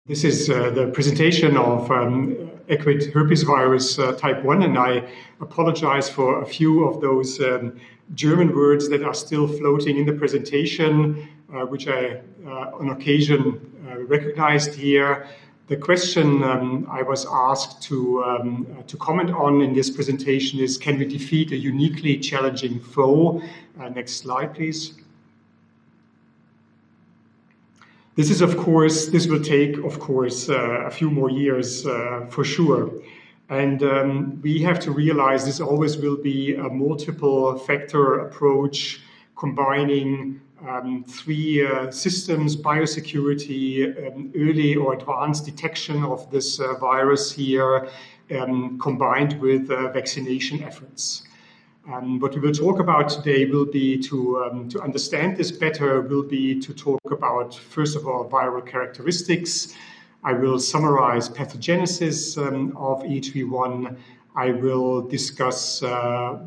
This is the presentation of Equine Herpes Virus type 1, and I apologize for a few of those German words that are still floating in the presentation, which I on occasion recognized here. The question I was asked to comment on in this presentation is, can we defeat a uniquely challenging foe? Next slide, please. This will take, of course, a few more years for sure. And we have to realize this always will be a multiple factor approach combining three systems: biosecurity, early or advanced detection of this virus here, combined with vaccination efforts. What we will talk about today will be to understand this better, will be to talk about, first of all, viral characteristics. I will summarize pathogenesis of EHV1. I will discuss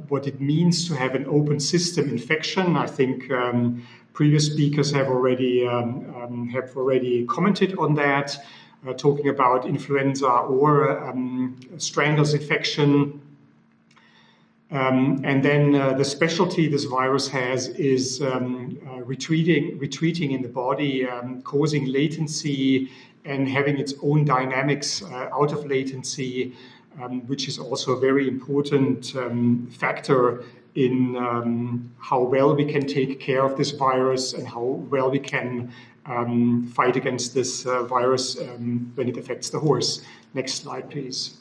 what it means to have an open system infection. I think previous speakers have already commented on that, talking about influenza or strangles infection. And then the specialty this virus has is retreating in the body, causing latency and having its own dynamics out of latency, which is also a very important factor in how well we can take care of this virus and how well we can fight against this virus when it affects the horse. Next slide, please.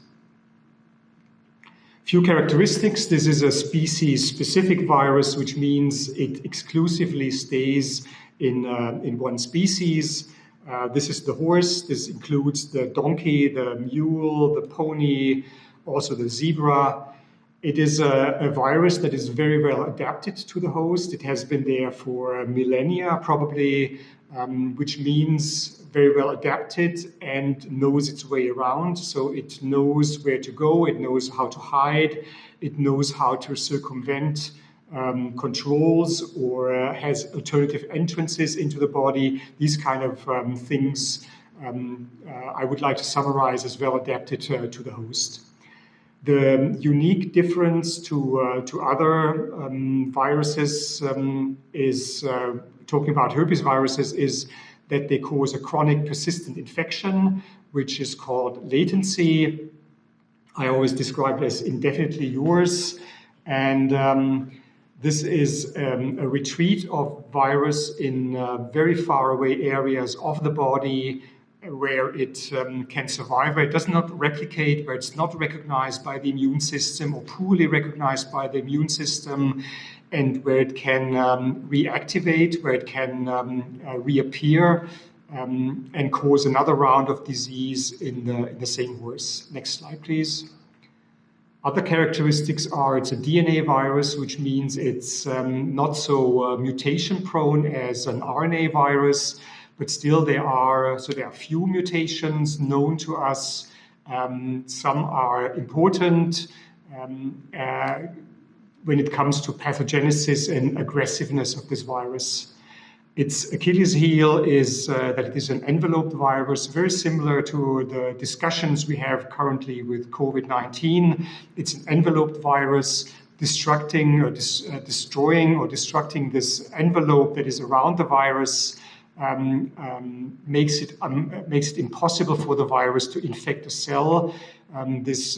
Few characteristics. This is a species-specific virus, which means it exclusively stays in one species. This is the horse. This includes the donkey, the mule, the pony, also the zebra. It is a virus that is very well adapted to the host. It has been there for millennia, probably, which means very well adapted and knows its way around. So it knows where to go, it knows how to hide, it knows how to circumvent controls or has alternative entrances into the body. These kind of things I would like to summarize as well adapted to the host. The unique difference to other viruses is, talking about herpes viruses, is that they cause a chronic persistent infection, which is called latency. I always describe it as indefinitely yours. And this is a retreat of virus in very far away areas of the body where it can survive, where it does not replicate, where it's not recognized by the immune system or poorly recognized by the immune system, and where it can reactivate, where it can reappear and cause another round of disease in the same horse. Next slide, please. Other characteristics are it's a DNA virus, which means it's not so mutation prone as an RNA virus, but still there are few mutations known to us. Some are important when it comes to pathogenesis and aggressiveness of this virus. Its Achilles heel is that it is an enveloped virus, very similar to the discussions we have currently with COVID-19. It's an enveloped virus, destroying or destructing this envelope that is around the virus. Makes it impossible for the virus to infect a cell. This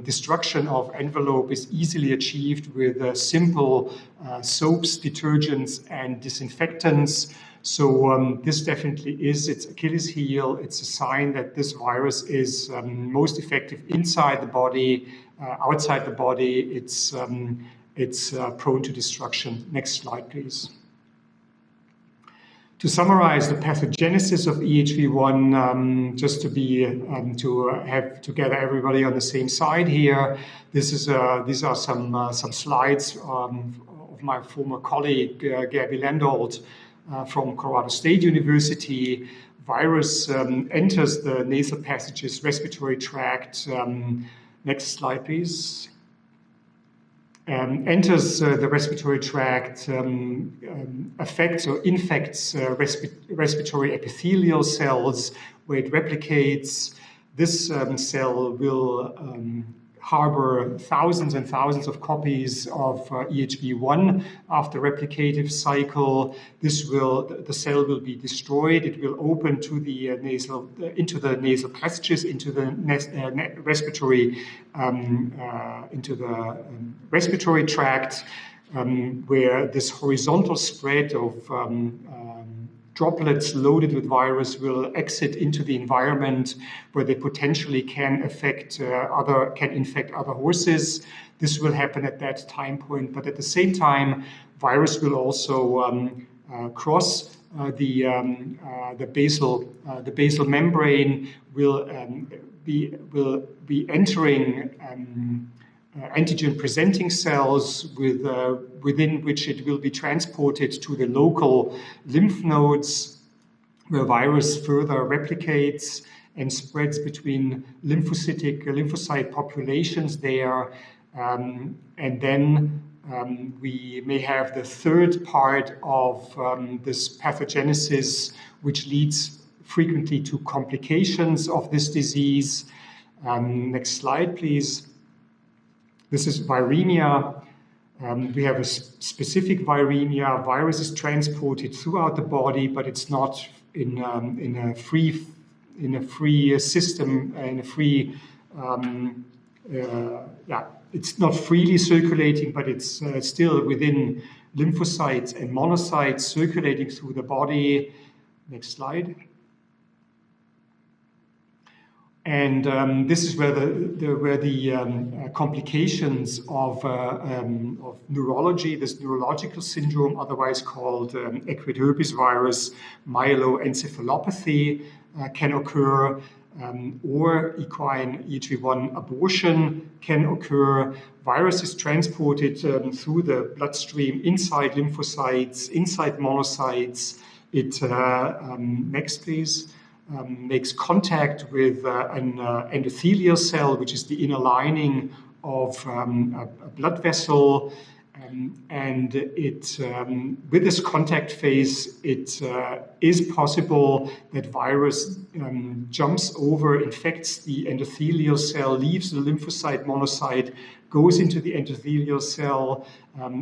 destruction of envelope is easily achieved with simple soaps, detergents, and disinfectants. So this definitely is its Achilles heel. It's a sign that this virus is most effective inside the body. Outside the body, it's prone to destruction. Next slide, please. To summarize the pathogenesis of EHV1, just to have together everybody on the same side here, these are some slides of my former colleague Gabby Landolt from Colorado State University. Virus enters the nasal passages, respiratory tract. Next slide, please. enters the respiratory tract, affects or infects respiratory epithelial cells, where it replicates. This cell will harbor thousands and thousands of copies of EHV1 after replicative cycle. The cell will be destroyed. It will open to the into the nasal passages, into the respiratory tract, where this horizontal spread of droplets loaded with virus will exit into the environment, where they potentially can infect other horses. This will happen at that time point, but at the same time, virus will also cross the basal membrane, will be entering antigen-presenting cells within which it will be transported to the local lymph nodes, where virus further replicates and spreads between lymphocyte populations there. And then we may have the third part of this pathogenesis, which leads frequently to complications of this disease. Next slide, please. This is viremia. We have a specific viremia. Virus is transported throughout the body, but it's not in a free system, it's not freely circulating, but it's still within lymphocytes and monocytes circulating through the body. Next slide. And this is where the complications of neurology, this neurological syndrome, otherwise called Equine Herpes Virus, myeloencephalopathy, can occur, or equine EHV1 abortion can occur. Virus is transported through the bloodstream inside lymphocytes, inside monocytes. It, next please. Makes contact with an endothelial cell, which is the inner lining of a blood vessel, and it, with this contact phase, it is possible that virus jumps over, infects the endothelial cell, leaves the lymphocyte monocyte, goes into the endothelial cell.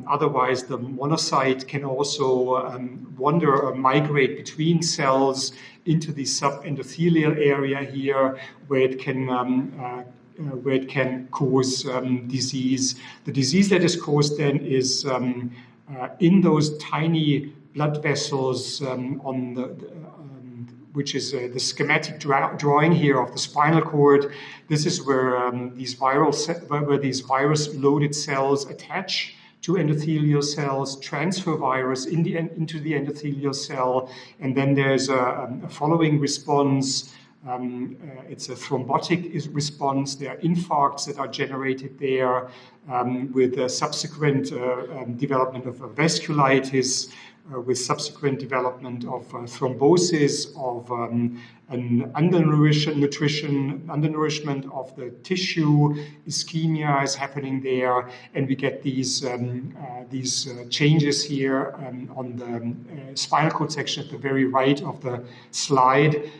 Otherwise, the monocyte can also wander or migrate between cells into the subendothelial area here, where it can cause disease. The disease that is caused then is in those tiny blood vessels which is the schematic drawing here of the spinal cord. This is where these virus-loaded cells attach to endothelial cells, transfer virus into the endothelial cell, and then there's a following response. It's a thrombotic response. There are infarcts that are generated there with a subsequent development of vasculitis, with subsequent development of thrombosis, of an undernourishment of the tissue, ischemia is happening there, and we get these changes here on the spinal cord section at the very right of the slide,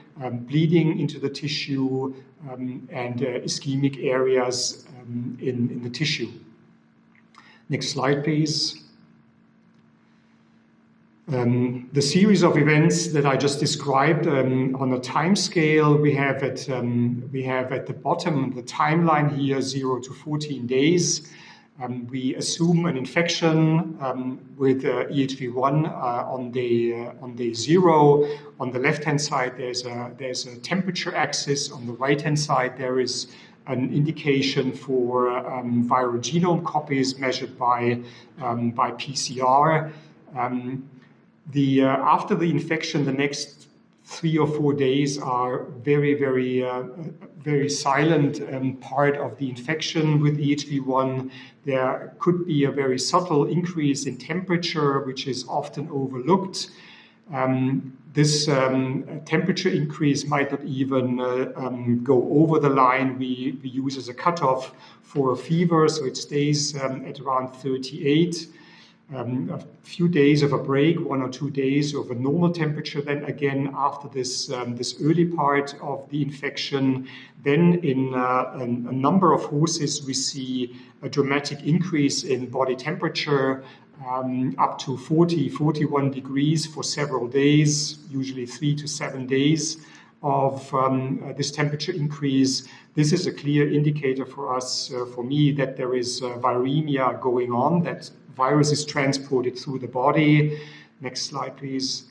bleeding into the tissue and ischemic areas in the tissue. Next slide, please. The series of events that I just described on a time scale, we have at the bottom the timeline here, 0 to 14 days. We assume an infection with EHV1 on day 0. On the left-hand side, there's a temperature axis. On the right-hand side, there is an indication for viral genome copies measured by PCR. After the infection, the next 3 or 4 days are very silent part of the infection with EHV1. There could be a very subtle increase in temperature, which is often overlooked. This temperature increase might not even go over the line we use as a cutoff for a fever, so it stays at around 38. A few days of a break, 1 or 2 days of a normal temperature. Then again, after this early part of the infection, then in a number of horses, we see a dramatic increase in body temperature, up to 40, 41 degrees for several days, usually 3 to 7 days of this temperature increase. This is a clear indicator for us, for me, that there is viremia going on, that virus is transported through the body. Next slide, please.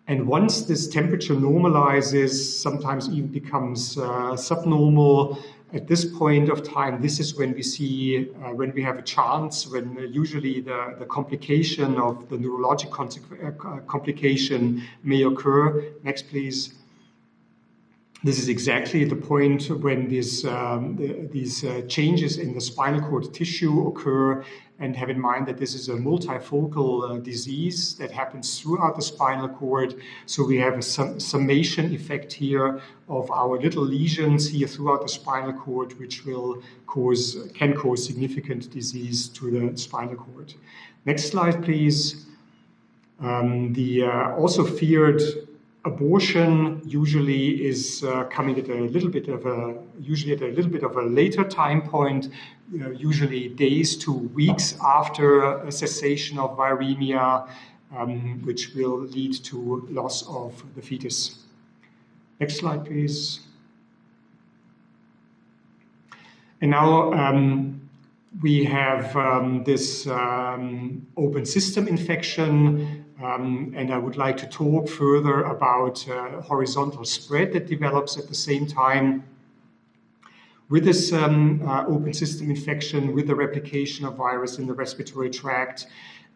And once this temperature normalizes, sometimes even becomes subnormal, at this point of time, this is when we see, when we have a chance, when usually the complication of the neurologic complication may occur. Next, please. This is exactly the point when these changes in the spinal cord tissue occur, and have in mind that this is a multifocal disease that happens throughout the spinal cord. So we have a summation effect here of our little lesions here throughout the spinal cord, which can cause significant disease to the spinal cord. Next slide, please. The also feared abortion usually is coming at a little bit of a later time point, usually days to weeks after a cessation of viremia, which will lead to loss of the fetus. Next slide, please. And now we have this open system infection. And I would like to talk further about horizontal spread that develops at the same time. With this open system infection, with the replication of virus in the respiratory tract.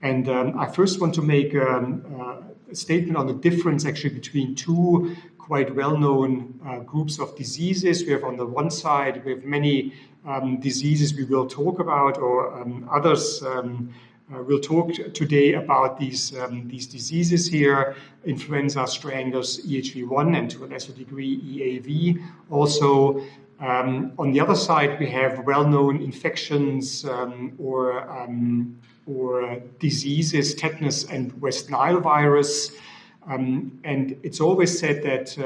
And I first want to make a statement on the difference actually between two quite well-known groups of diseases. We have on the one side, we have many diseases we will talk about, or others. We'll talk today about these diseases here: influenza, strangles, EHV1, and to a lesser degree EAV. Also, on the other side, we have well-known infections or diseases, tetanus and West Nile virus. And it's always said that,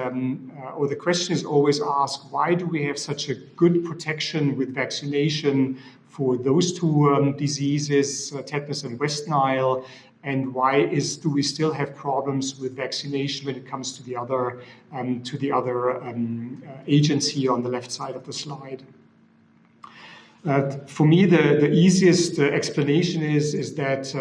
or the question is always asked, why do we have such a good protection with vaccination for those two diseases, tetanus and West Nile, and why do we still have problems with vaccination when it comes to the other agents here on the left side of the slide? For me, the easiest explanation is that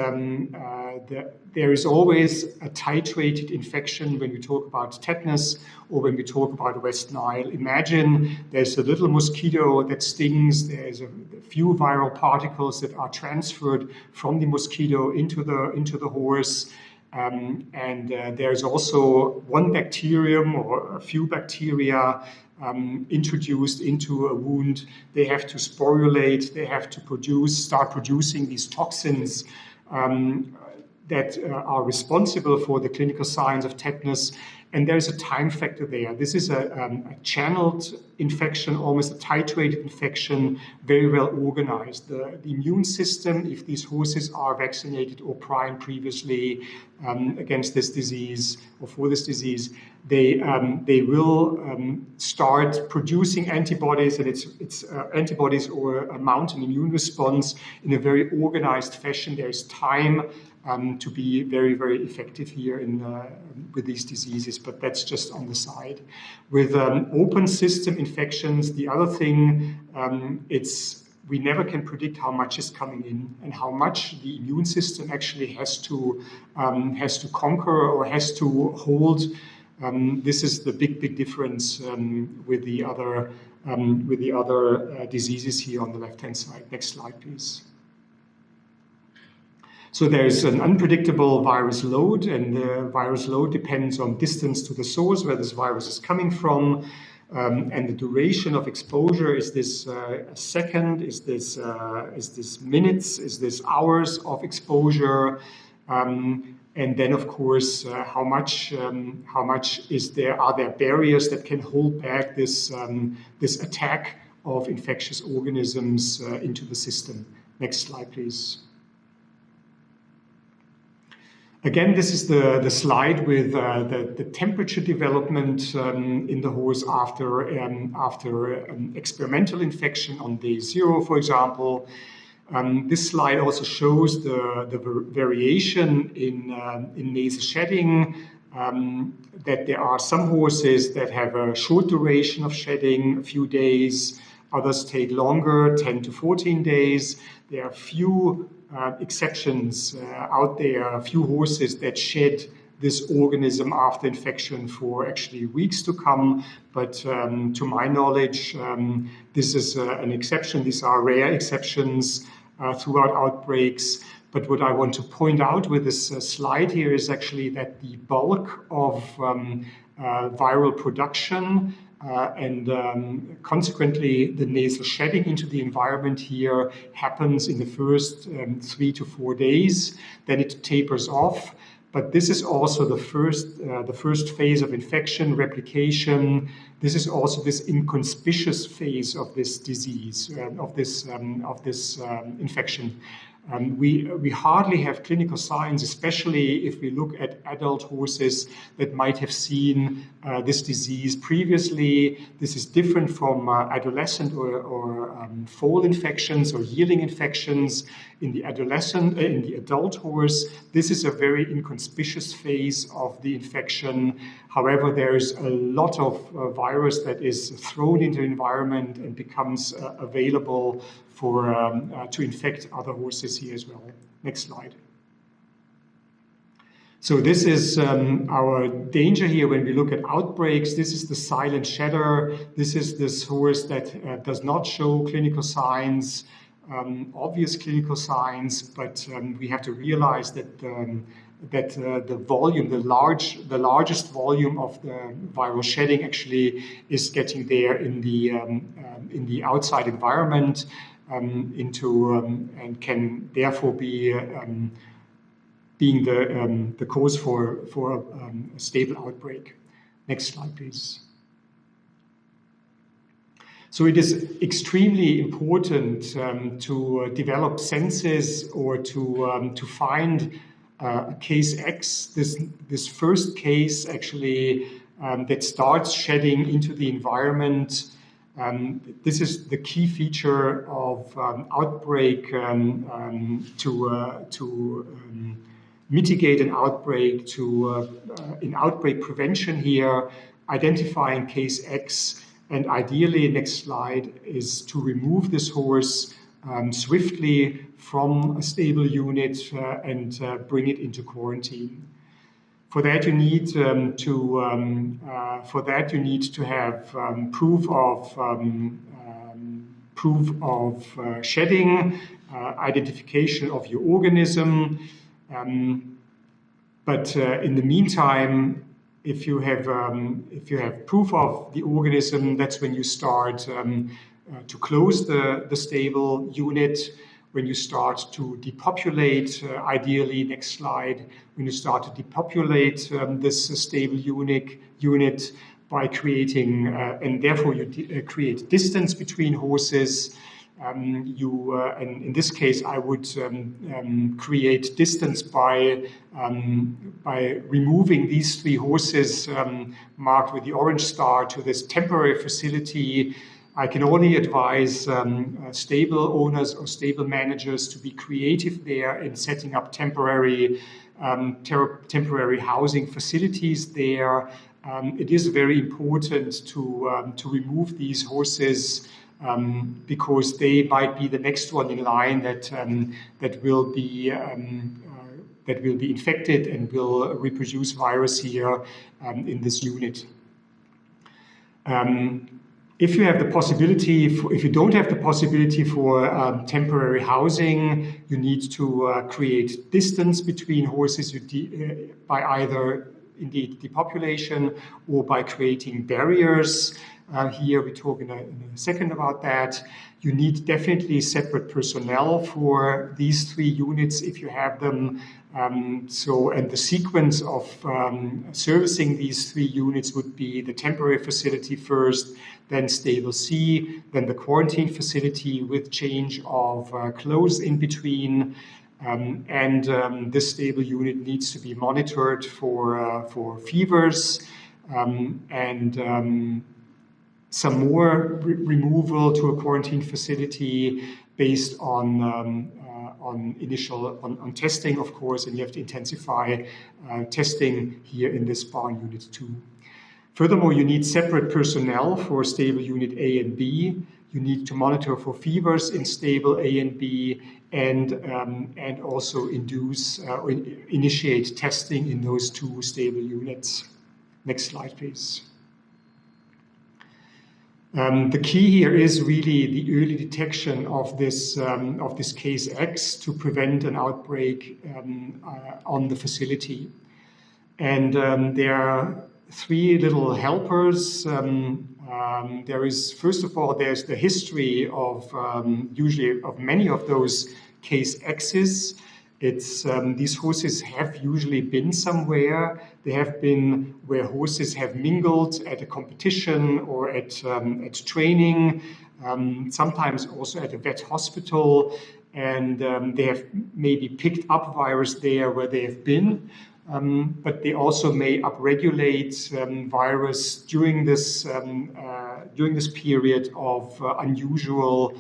there is always a titrated infection when we talk about tetanus or when we talk about West Nile. Imagine there's a little mosquito that stings, there's a few viral particles that are transferred from the mosquito into the horse. And there's also one bacterium or a few bacteria introduced into a wound. They have to sporulate, they have to start producing these toxins that are responsible for the clinical signs of tetanus. And there's a time factor there. This is a channeled infection, almost a titrated infection, very well organized. The immune system, if these horses are vaccinated or primed previously against this disease or for this disease, they will start producing antibodies, and it's antibodies or a mounting immune response in a very organized fashion. There's time to be very, very effective here with these diseases, but that's just on the side. With open system infections, the other thing, we never can predict how much is coming in and how much the immune system actually has to conquer or has to hold. This is the big difference with the other diseases here on the left-hand side. Next slide, please. So there's an unpredictable virus load, and the virus load depends on distance to the source where this virus is coming from, and the duration of exposure. Is this a second? Is this minutes? Is this hours of exposure? And then, of course, how much are there barriers that can hold back this attack of infectious organisms into the system? Next slide, please. Again, this is the slide with the temperature development in the horse after experimental infection on day 0, for example. This slide also shows the variation in nasal shedding, that there are some horses that have a short duration of shedding, a few days, others take longer, 10 to 14 days. There are few exceptions out there, a few horses that shed this organism after infection for actually weeks to come. But to my knowledge, this is an exception. These are rare exceptions throughout outbreaks. But what I want to point out with this slide here is actually that the bulk of viral production and consequently the nasal shedding into the environment here happens in the first 3 to 4 days. Then it tapers off. But this is also the first phase of infection, replication. This is also this inconspicuous phase of this disease, of this infection. We hardly have clinical signs, especially if we look at adult horses that might have seen this disease previously. This is different from adolescent or fall infections or yearling infections. In the adult horse, this is a very inconspicuous phase of the infection. However, there is a lot of virus that is thrown into the environment and becomes available to infect other horses here as well. Next slide. So this is our danger here when we look at outbreaks. This is the silent shedder. This is this horse that does not show clinical signs, obvious clinical signs, but we have to realize that the volume, the largest volume of the viral shedding actually is getting there in the outside environment, and can therefore be being the cause for a stable outbreak. Next slide, please. So it is extremely important to develop senses or to find case X, this first case actually that starts shedding into the environment. This is the key feature of outbreak to mitigate an outbreak, in outbreak prevention here, identifying case X, and ideally, next slide, is to remove this horse swiftly from a stable unit and bring it into quarantine. For that, you need to have proof of shedding, identification of your organism. But in the meantime, if you have proof of the organism, that's when you start to close the stable unit. When you start to depopulate, ideally, next slide, when you start to depopulate this stable unit by creating, and therefore you create distance between horses. And in this case, I would create distance by removing these 3 horses marked with the orange star to this temporary facility. I can only advise stable owners or stable managers to be creative there in setting up temporary housing facilities there. It is very important to remove these horses because they might be the next one in line that will be infected and will reproduce virus here in this unit. If you have the possibility, if you don't have the possibility for temporary housing, you need to create distance between horses by either indeed depopulation, or by creating barriers. Here we talk in a second about that. You need definitely separate personnel for these 3 units if you have them. And the sequence of servicing these 3 units would be the temporary facility first, then stable C, then the quarantine facility with change of clothes in between. This stable unit needs to be monitored for fevers some more removal to a quarantine facility based on testing, of course, and you have to intensify testing here in this barn unit 2. Furthermore, you need separate personnel for stable unit A and B. You need to monitor for fevers in stable A and B, and also induce or initiate testing in those 2 stable units. Next slide, please. The key here is really the early detection of this case X to prevent an outbreak on the facility. And there are 3 little helpers. There is, first of all, there's the history of usually of many of those case X's. It's these horses have usually been somewhere. They have been where horses have mingled at a competition or at training, sometimes also at a vet hospital, and they have maybe picked up virus there where they have been. But they also may upregulate virus during this period of unusual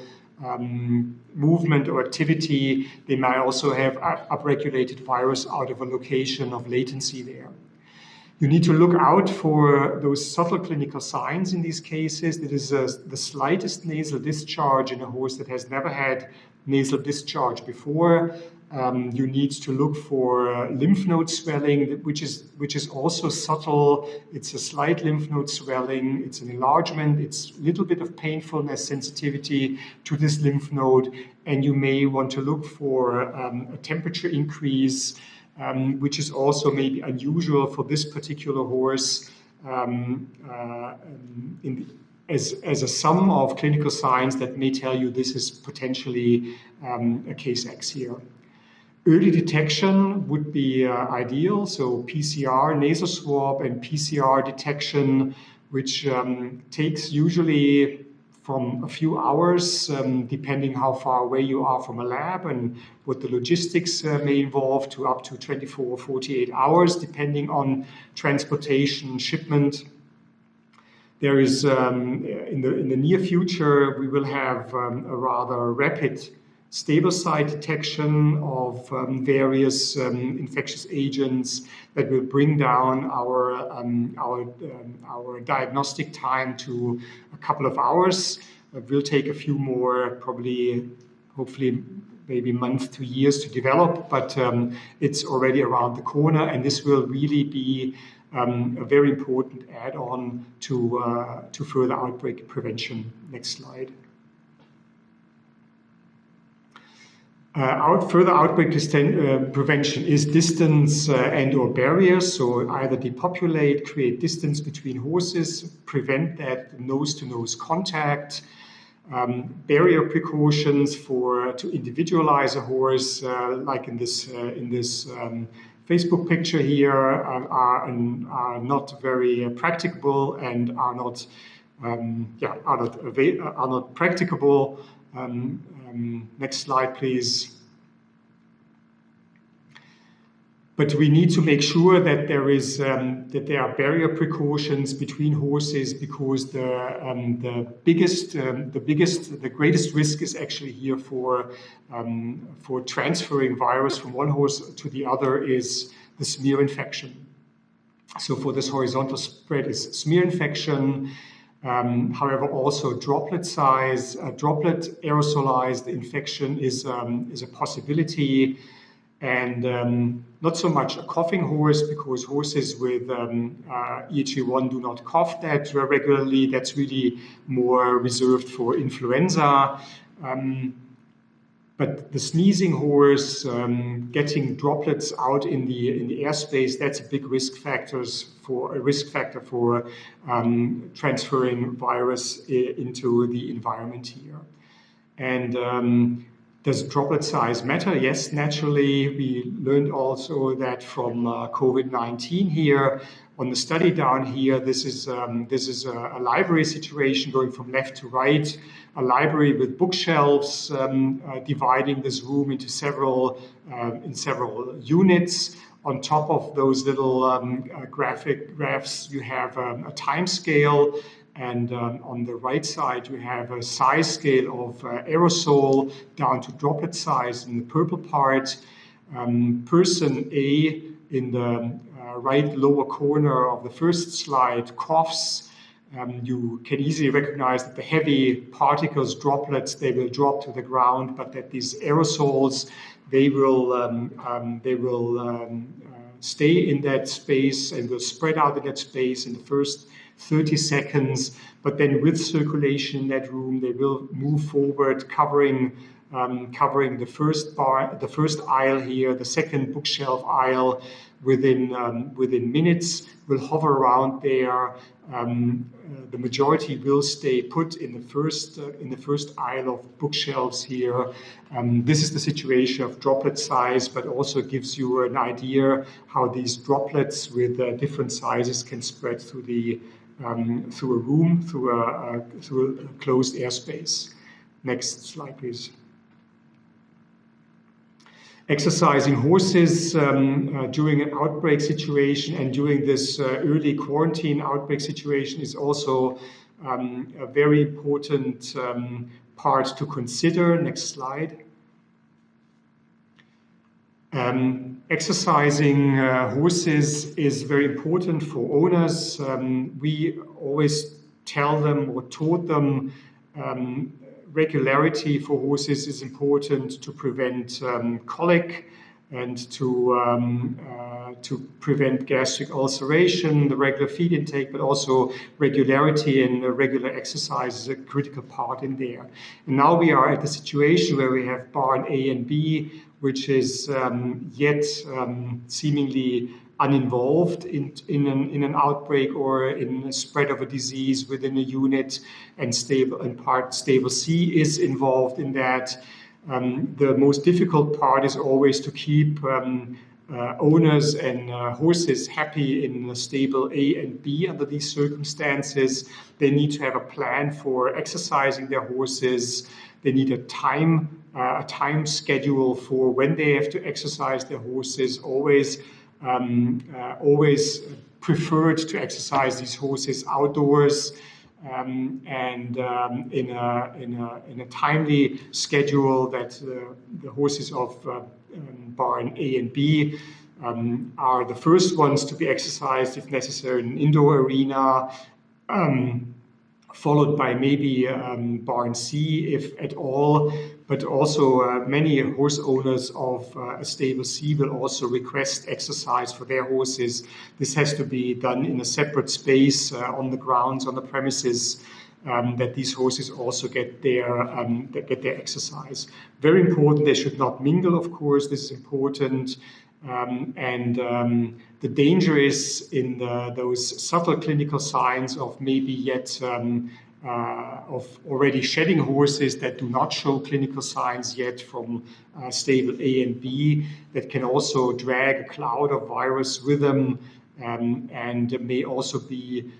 movement or activity. They might also have upregulated virus out of a location of latency there. You need to look out for those subtle clinical signs in these cases. That is the slightest nasal discharge in a horse that has never had nasal discharge before. You need to look for lymph node swelling, which is also subtle. It's a slight lymph node swelling. It's an enlargement. It's a little bit of painfulness, sensitivity to this lymph node. And you may want to look for a temperature increase, which is also maybe unusual for this particular horse as a sum of clinical signs that may tell you this is potentially a case X here. Early detection would be ideal, so PCR, nasal swab, and PCR detection, which takes usually from a few hours, depending how far away you are from a lab and what the logistics may involve, to up to 24 or 48 hours, depending on transportation, shipment. There is, in the near future, we will have a rather rapid stable site detection of various infectious agents that will bring down our diagnostic time to a couple of hours. It will take a few more, probably, hopefully, maybe months to years to develop, but it's already around the corner, and this will really be a very important add-on to further outbreak prevention. Next slide. Further outbreak prevention is distance and or barriers, so either depopulate, create distance between horses, prevent that nose-to-nose contact, barrier precautions to individualize a horse, like in this Facebook picture here, are not very practicable and are not practicable. Next slide, please. But we need to make sure that there are barrier precautions between horses, because the greatest risk is actually here for transferring virus from one horse to the other is the smear infection. So for this horizontal spread is smear infection. However, also droplet aerosolized infection is a possibility, and not so much a coughing horse, because horses with EHV1 do not cough that regularly. That's really more reserved for influenza. But the sneezing horse, getting droplets out in the airspace, that's a big risk factor for transferring virus into the environment here. And does droplet size matter? Yes, naturally. We learned also that from COVID-19 here. On the study down here, this is a library situation going from left to right, a library with bookshelves dividing this room into several units. On top of those little graphs, you have a time scale. And on the right side, you have a size scale of aerosol down to droplet size in the purple part. Person A in the right lower corner of the first slide coughs. You can easily recognize that the heavy particles, droplets, they will drop to the ground, but that these aerosols, they will stay in that space and will spread out in that space in the first 30 seconds, but then with circulation in that room, they will move forward, covering the first aisle here, the second bookshelf aisle within minutes, will hover around there. The majority will stay put in the first aisle of bookshelves here. This is the situation of droplet size, but also gives you an idea how these droplets with different sizes can spread through a room, through a closed airspace. Next slide, please. Exercising horses during an outbreak situation and during this early quarantine outbreak situation is also a very important part to consider. Next slide. Exercising horses is very important for owners. We always tell them or taught them regularity for horses is important to prevent colic and to prevent gastric ulceration, the regular feed intake, but also regularity and regular exercise is a critical part in there. And now we are at the situation where we have barn A and B, which is yet seemingly uninvolved in an outbreak or in a spread of a disease within a unit, and part stable C is involved in that. The most difficult part is always to keep owners and horses happy in a stable A and B under these circumstances. They need to have a plan for exercising their horses. They need a time schedule for when they have to exercise their horses. Always preferred to exercise these horses outdoors and in a timely schedule that the horses of barn A and B are the first ones to be exercised if necessary in an indoor arena, followed by maybe barn C if at all. But also many horse owners of a stable C will also request exercise for their horses. This has to be done in a separate space on the grounds, on the premises, that these horses also get their exercise. Very important, they should not mingle, of course, this is important. The danger is in those subtle clinical signs of maybe yet of already shedding horses that do not show clinical signs yet from stable A and B, that can also drag a cloud of virus with them and may also be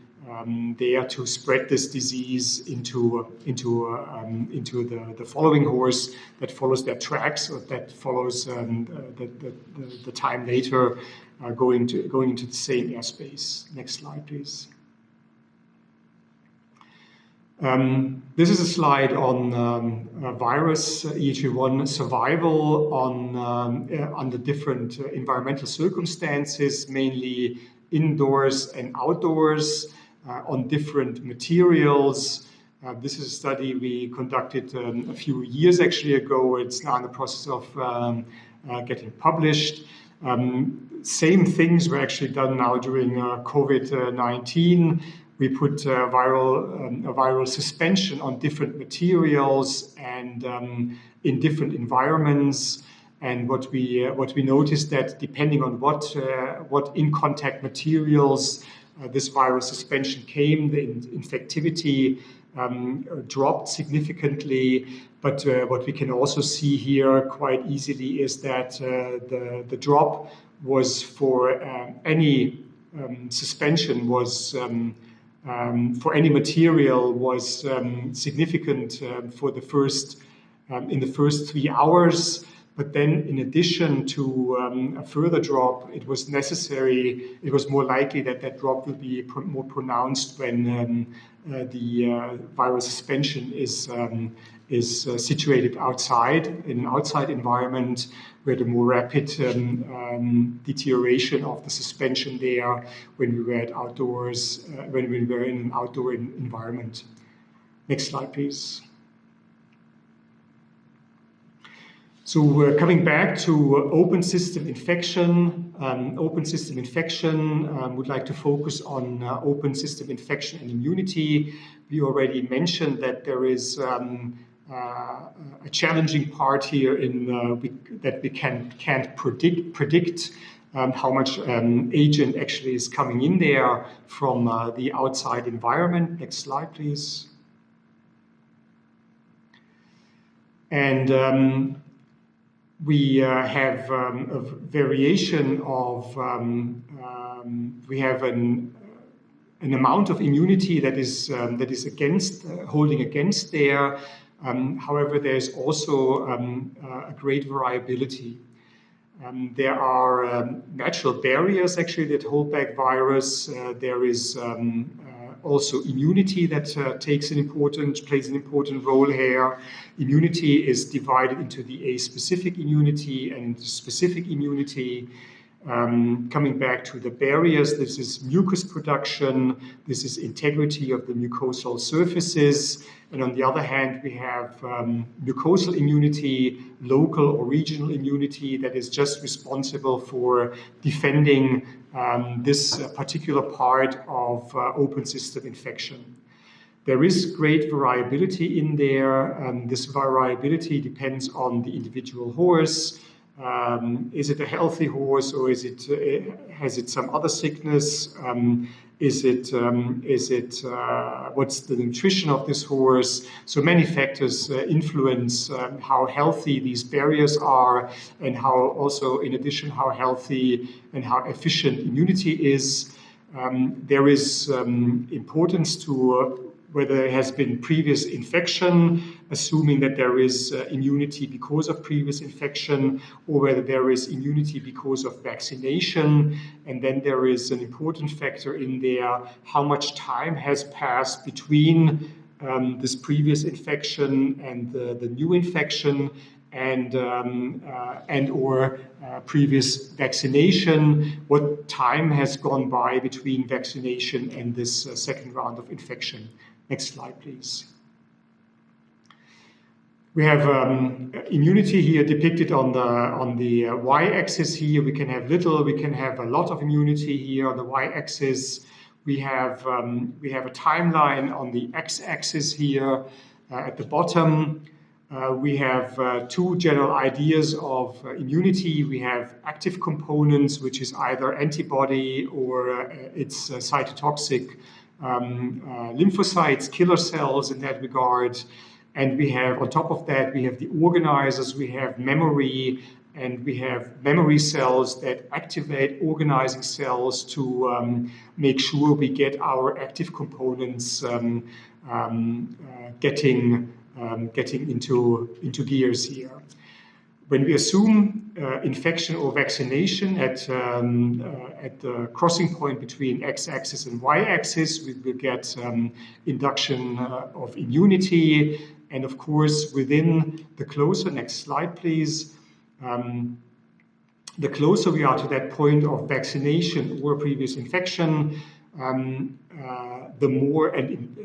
there to spread this disease into the following horse that follows their tracks, or that follows the time later going into the same airspace. Next slide, please. This is a slide on virus EH1 survival under different environmental circumstances, mainly indoors and outdoors, on different materials. This is a study we conducted a few years actually ago. It's now in the process of getting published. Same things were actually done now during COVID-19. We put a viral suspension on different materials and in different environments. And what we noticed that depending on what in contact materials this viral suspension came, the infectivity dropped significantly. But what we can also see here quite easily is that the drop was for any suspension was for any material was significant for the first in the first 3 hours. But then, in addition to a further drop, it was necessary. It was more likely that that drop will be more pronounced when the viral suspension is situated outside in an outside environment, where the more rapid deterioration of the suspension there when we were outdoors, when we were in an outdoor environment. Next slide, please. So we're coming back to open system infection. Would like to focus on open system infection and immunity. We already mentioned that there is a challenging part here in that we can't predict how much agent actually is coming in there from the outside environment. Next slide, please. And we have a variation of, we have an amount of immunity that is against, holding against there. However, there's also a great variability. There are natural barriers actually that hold back virus. There is also immunity that plays an important role here. Immunity is divided into the aspecific immunity and specific immunity. Coming back to the barriers, this is mucus production, this is integrity of the mucosal surfaces, and on the other hand, we have mucosal immunity, local or regional immunity that is just responsible for defending this particular part of open system infection. There is great variability in there. This variability depends on the individual horse. Is it a healthy horse, or is it has it some other sickness? What's the nutrition of this horse? So many factors influence how healthy these barriers are, and how also, in addition, how healthy and how efficient immunity is. There is importance to whether there has been previous infection, assuming that there is immunity because of previous infection, or whether there is immunity because of vaccination. And then there is an important factor in there, how much time has passed between this previous infection and the new infection, and or previous vaccination. What time has gone by between vaccination and this second round of infection? Next slide, please. We have immunity here depicted on the y-axis here. We can have little, we can have a lot of immunity here on the y-axis. We have a timeline on the x-axis here at the bottom. We have two general ideas of immunity. We have active components, which is either antibody or it's cytotoxic lymphocytes, killer cells in that regard. And we have, on top of that, we have the organizers, we have memory, and we have memory cells that activate organizing cells to make sure we get our active components getting into gears here. When we assume infection or vaccination at the crossing point between x-axis and y-axis, we will get induction of immunity. And of course, within the closer, next slide, please, the closer we are to that point of vaccination or previous infection, the more, and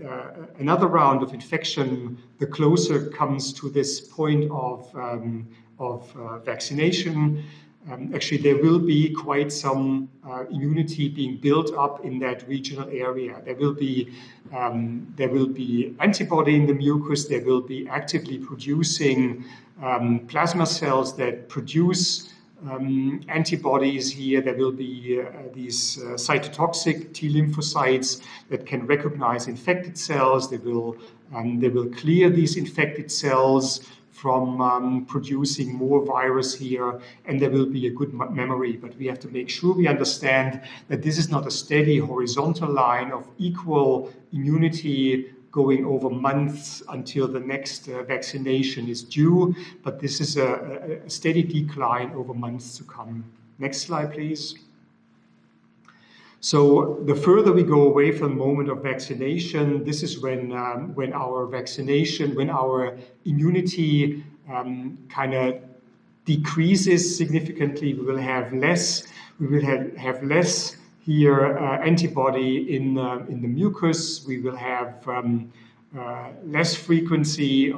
another round of infection, the closer comes to this point of vaccination. actually there will be quite some immunity being built up in that regional area. There will be antibody in the mucus. There will be actively producing plasma cells that produce antibodies here. There will be these cytotoxic T lymphocytes that can recognize infected cells. They will clear these infected cells from producing more virus here, and there will be a good memory. But we have to make sure we understand that this is not a steady horizontal line of equal immunity going over months until the next vaccination is due, but this is a steady decline over months to come. Next slide, please. So the further we go away from the moment of vaccination, this is when our immunity kind of decreases significantly. We will have less here antibody in the mucus. We will have lower frequency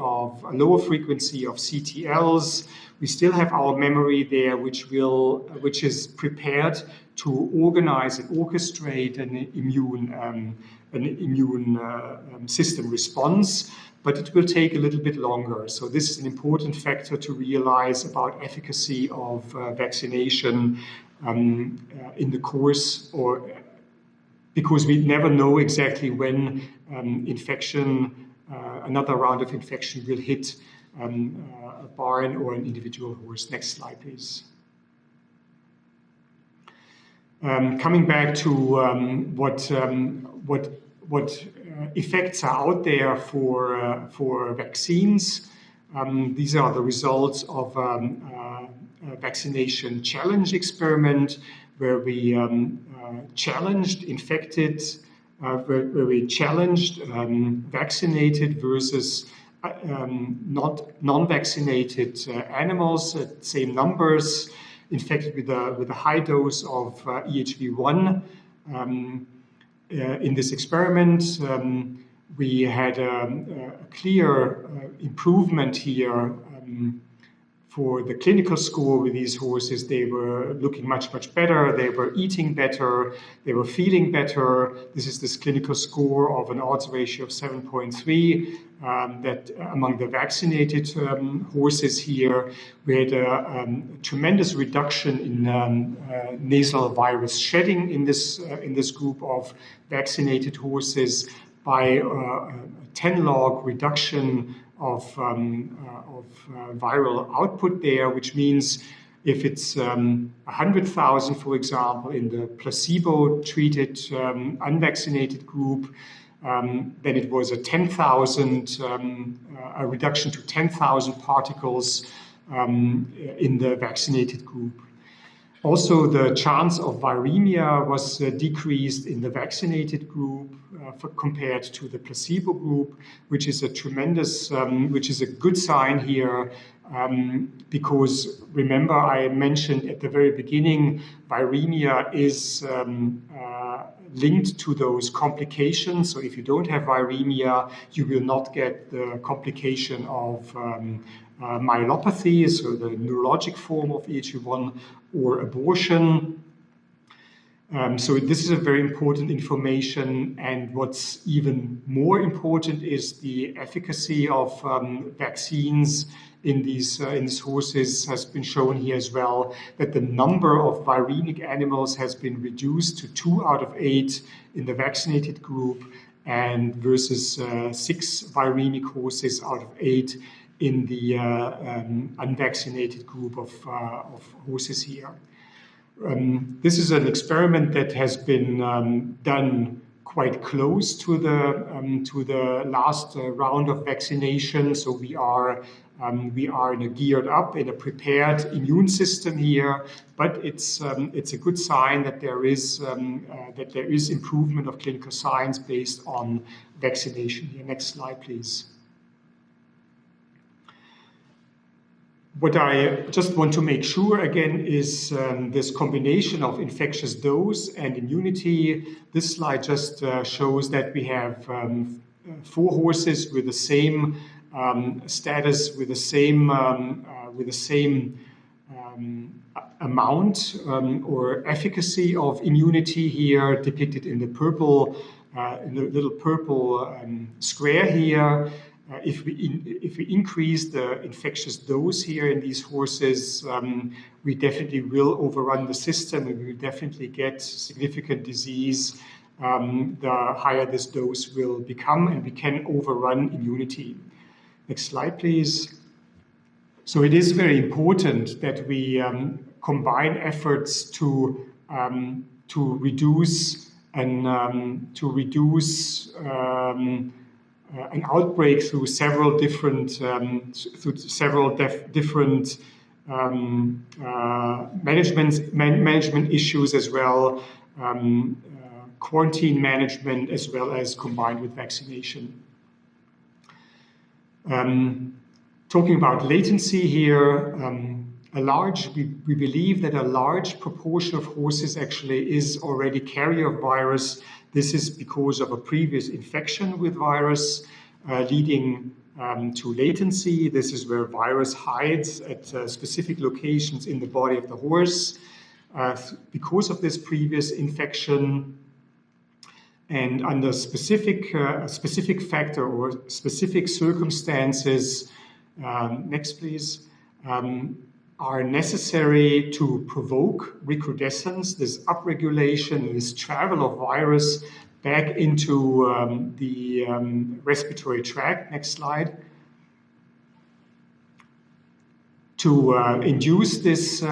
of CTLs. We still have our memory there, which is prepared to organize and orchestrate an immune system response, but it will take a little bit longer. So this is an important factor to realize about efficacy of vaccination in the course, or because we never know exactly when another round of infection will hit a barn or an individual horse. Next slide, please. Coming back to what effects are out there for vaccines. These are the results of a vaccination challenge experiment where we challenged vaccinated versus non-vaccinated animals at same numbers, infected with a high dose of EHV1. In this experiment, we had a clear improvement here for the clinical score with these horses. They were looking much better. They were eating better. They were feeling better. This is this clinical score of an odds ratio of 7.3. That among the vaccinated horses here, we had a tremendous reduction in nasal virus shedding in this group of vaccinated horses by a 10 log reduction of viral output there, which means if it's 100,000, for example, in the placebo-treated unvaccinated group, then it was a reduction to 10,000 particles in the vaccinated group. Also, the chance of viremia was decreased in the vaccinated group compared to the placebo group, which is a good sign here, because remember I mentioned at the very beginning, viremia is linked to those complications. So if you don't have viremia, you will not get the complication of myelopathy, so the neurologic form of EHV1, or abortion. So this is a very important information, and what's even more important is the efficacy of vaccines in these horses has been shown here as well, that the number of viremic animals has been reduced to 2 out of 8 in the vaccinated group, and versus 6 viremic horses out of 8 in the unvaccinated group of horses here. This is an experiment that has been done quite close to the last round of vaccination. So we are in a geared up, in a prepared immune system here. But it's a good sign that there is improvement of clinical signs based on vaccination here. Next slide, please. What I just want to make sure again is this combination of infectious dose and immunity. This slide just shows that we have 4 horses with the same status, with the same amount or efficacy of immunity here, depicted in the purple, in the little purple square here. If we increase the infectious dose here in these horses, we definitely will overrun the system, and we will definitely get significant disease the higher this dose will become, and we can overrun immunity. Next slide, please. So it is very important that we combine efforts to reduce an outbreak through several different management issues as well, quarantine management, as well as combined with vaccination. Talking about latency here, we believe that a large proportion of horses actually is already carrier of virus. This is because of a previous infection with virus, leading to latency. This is where virus hides at specific locations in the body of the horse. Because of this previous infection, and under specific factor or specific circumstances, next please, are necessary to provoke recrudescence, this upregulation, this travel of virus back into the respiratory tract. Next slide. To induce this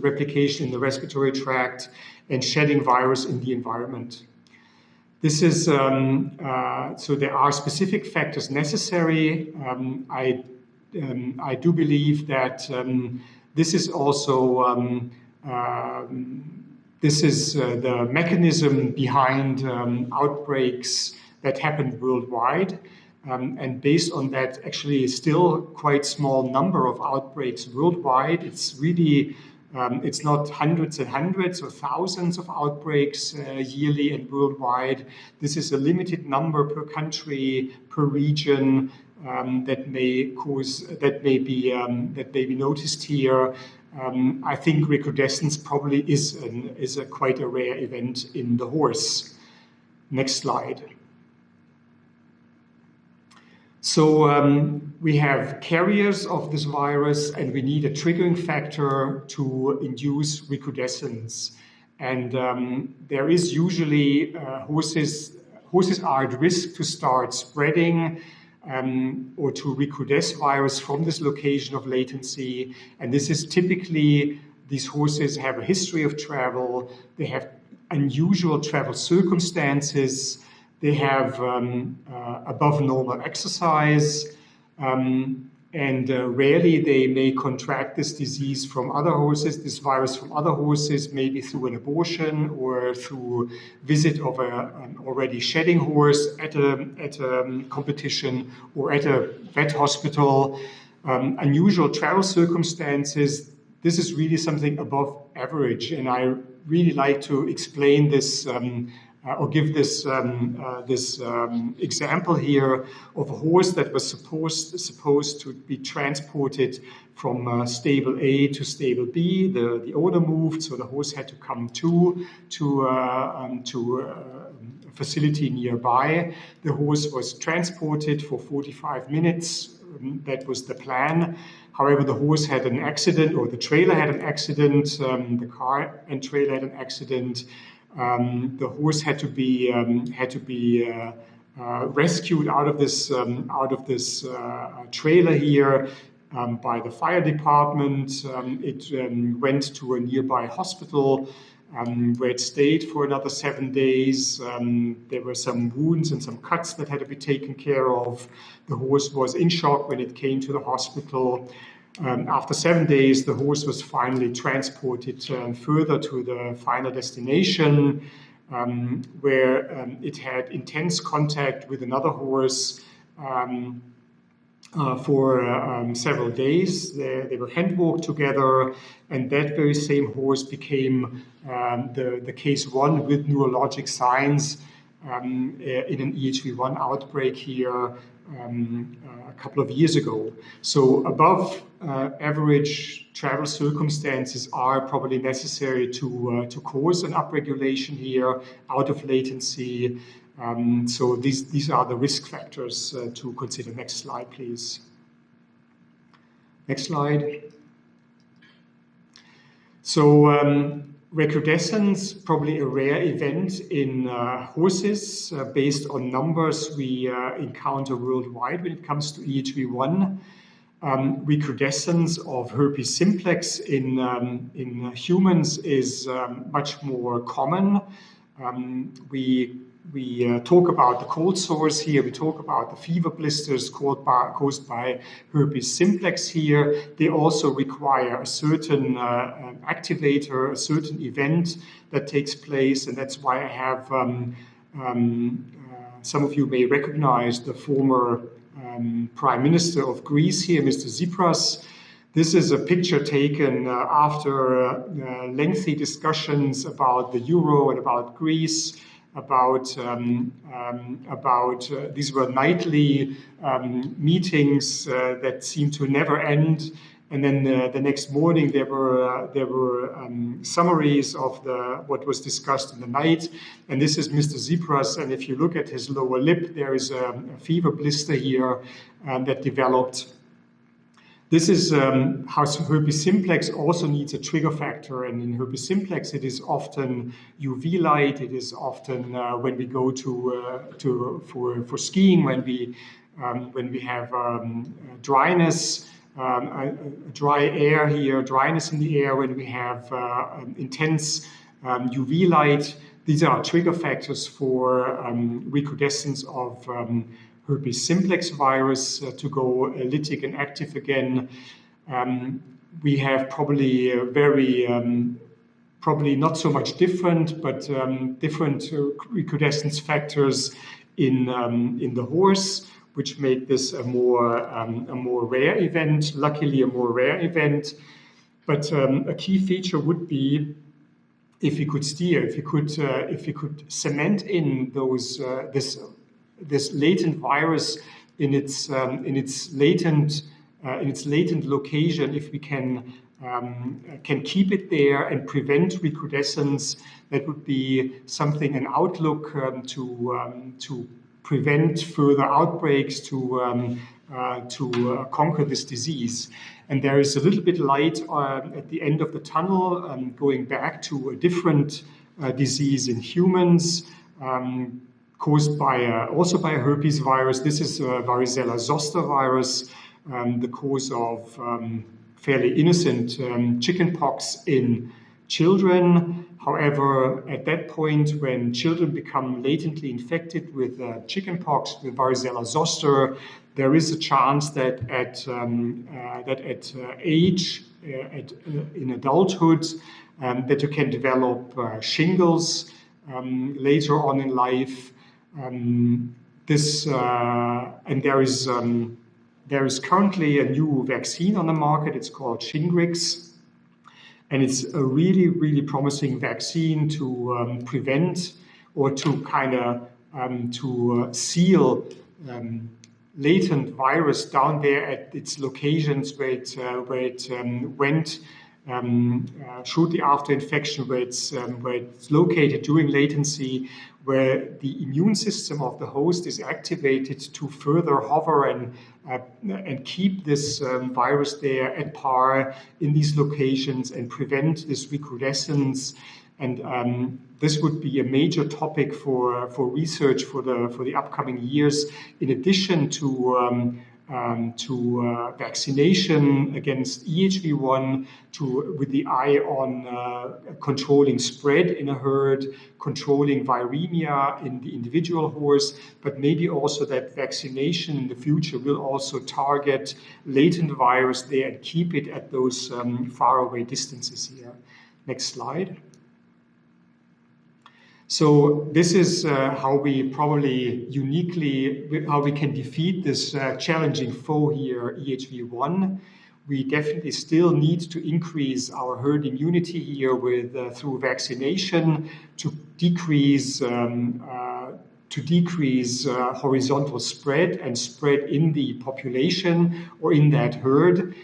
replication in the respiratory tract and shedding virus in the environment. This is so there are specific factors necessary. I do believe that this is also the mechanism behind outbreaks that happen worldwide. And based on that, actually still quite small number of outbreaks worldwide. It's really, it's not hundreds and hundreds or thousands of outbreaks yearly and worldwide. This is a limited number per country, per region, that may be noticed here. I think recrudescence probably is quite a rare event in the horse. Next slide. So we have carriers of this virus, and we need a triggering factor to induce recrudescence. And there is usually horses are at risk to start spreading or to recrudesce virus from this location of latency. And this is typically, these horses have a history of travel, they have unusual travel circumstances, they have above normal exercise, and rarely they may contract this disease from other horses, this virus from other horses, maybe through an abortion or through visit of an already shedding horse at a competition or at a vet hospital. Unusual travel circumstances, this is really something above average, and I really like to explain this or give this example here of a horse that was supposed to be transported from stable A to stable B. The owner moved, so the horse had to come to a facility nearby. The horse was transported for 45 minutes. That was the plan. However, the horse had an accident, or the trailer had an accident. The car and trailer had an accident. The horse had to be rescued out of this trailer here by the fire department. It went to a nearby hospital where it stayed for another 7 days. There were some wounds and some cuts that had to be taken care of. The horse was in shock when it came to the hospital. After 7 days, the horse was finally transported further to the final destination, where it had intense contact with another horse for several days. They were hand-walked together, and that very same horse became the case 1 with neurologic signs in an EHV1 outbreak here, a couple of years ago. So above average travel circumstances are probably necessary to cause an upregulation here out of latency. So these are the risk factors to consider. Next slide, please. Next slide. So recrudescence, probably a rare event in horses based on numbers we encounter worldwide when it comes to EHV1. Recrudescence of herpes simplex in humans is much more common. We talk about the cold sores here. We talk about the fever blisters caused by herpes simplex here. They also require a certain activator, a certain event that takes place, and that's why I have some of you may recognize the former Prime Minister of Greece here, Mr. Tsipras. This is a picture taken after lengthy discussions about the euro and about Greece. These were nightly meetings that seemed to never end, and then the next morning there were summaries of what was discussed in the night. And this is Mr. Tsipras, and if you look at his lower lip, there is a fever blister here that developed. This is how herpes simplex also needs a trigger factor, and in herpes simplex it is often UV light. It is often when we go for skiing, when we have dryness, dry air here, dryness in the air, when we have intense UV light. These are trigger factors for recrudescence of herpes simplex virus to go lytic and active again. We have probably probably not so much different, but different recrudescence factors in the horse, which make this a more rare event. Luckily, a more rare event. But a key feature would be if we could steer, if we could cement in those this latent virus in its latent location, if we can keep it there and prevent recrudescence, that would be something, an outlook to prevent further outbreaks, to conquer this disease. And there is a little bit light at the end of the tunnel, going back to a different disease in humans. Caused by also by a herpes virus. This is varicella zoster virus, the cause of fairly innocent chickenpox in children. However, at that point, when children become latently infected with chickenpox, with varicella zoster, there is a chance that in adulthood, that you can develop shingles later on in life. And there is currently a new vaccine on the market. It's called Shingrix, and it's a really, really promising vaccine to prevent or to kind of seal latent virus down there at its locations where it went shortly after infection, where it's located during latency, where the immune system of the host is activated to further hover and keep this virus there at par in these locations and prevent this recrudescence. And this would be a major topic for research for the upcoming years, in addition to vaccination against EHV1, with the eye on controlling spread in a herd, controlling viremia in the individual horse, but maybe also that vaccination in the future will also target latent virus there and keep it at those faraway distances here. Next slide. So this is how we probably how we can defeat this challenging foe here, EHV1. We definitely still need to increase our herd immunity here through vaccination to decrease to decrease horizontal spread and spread in the population or in that herd.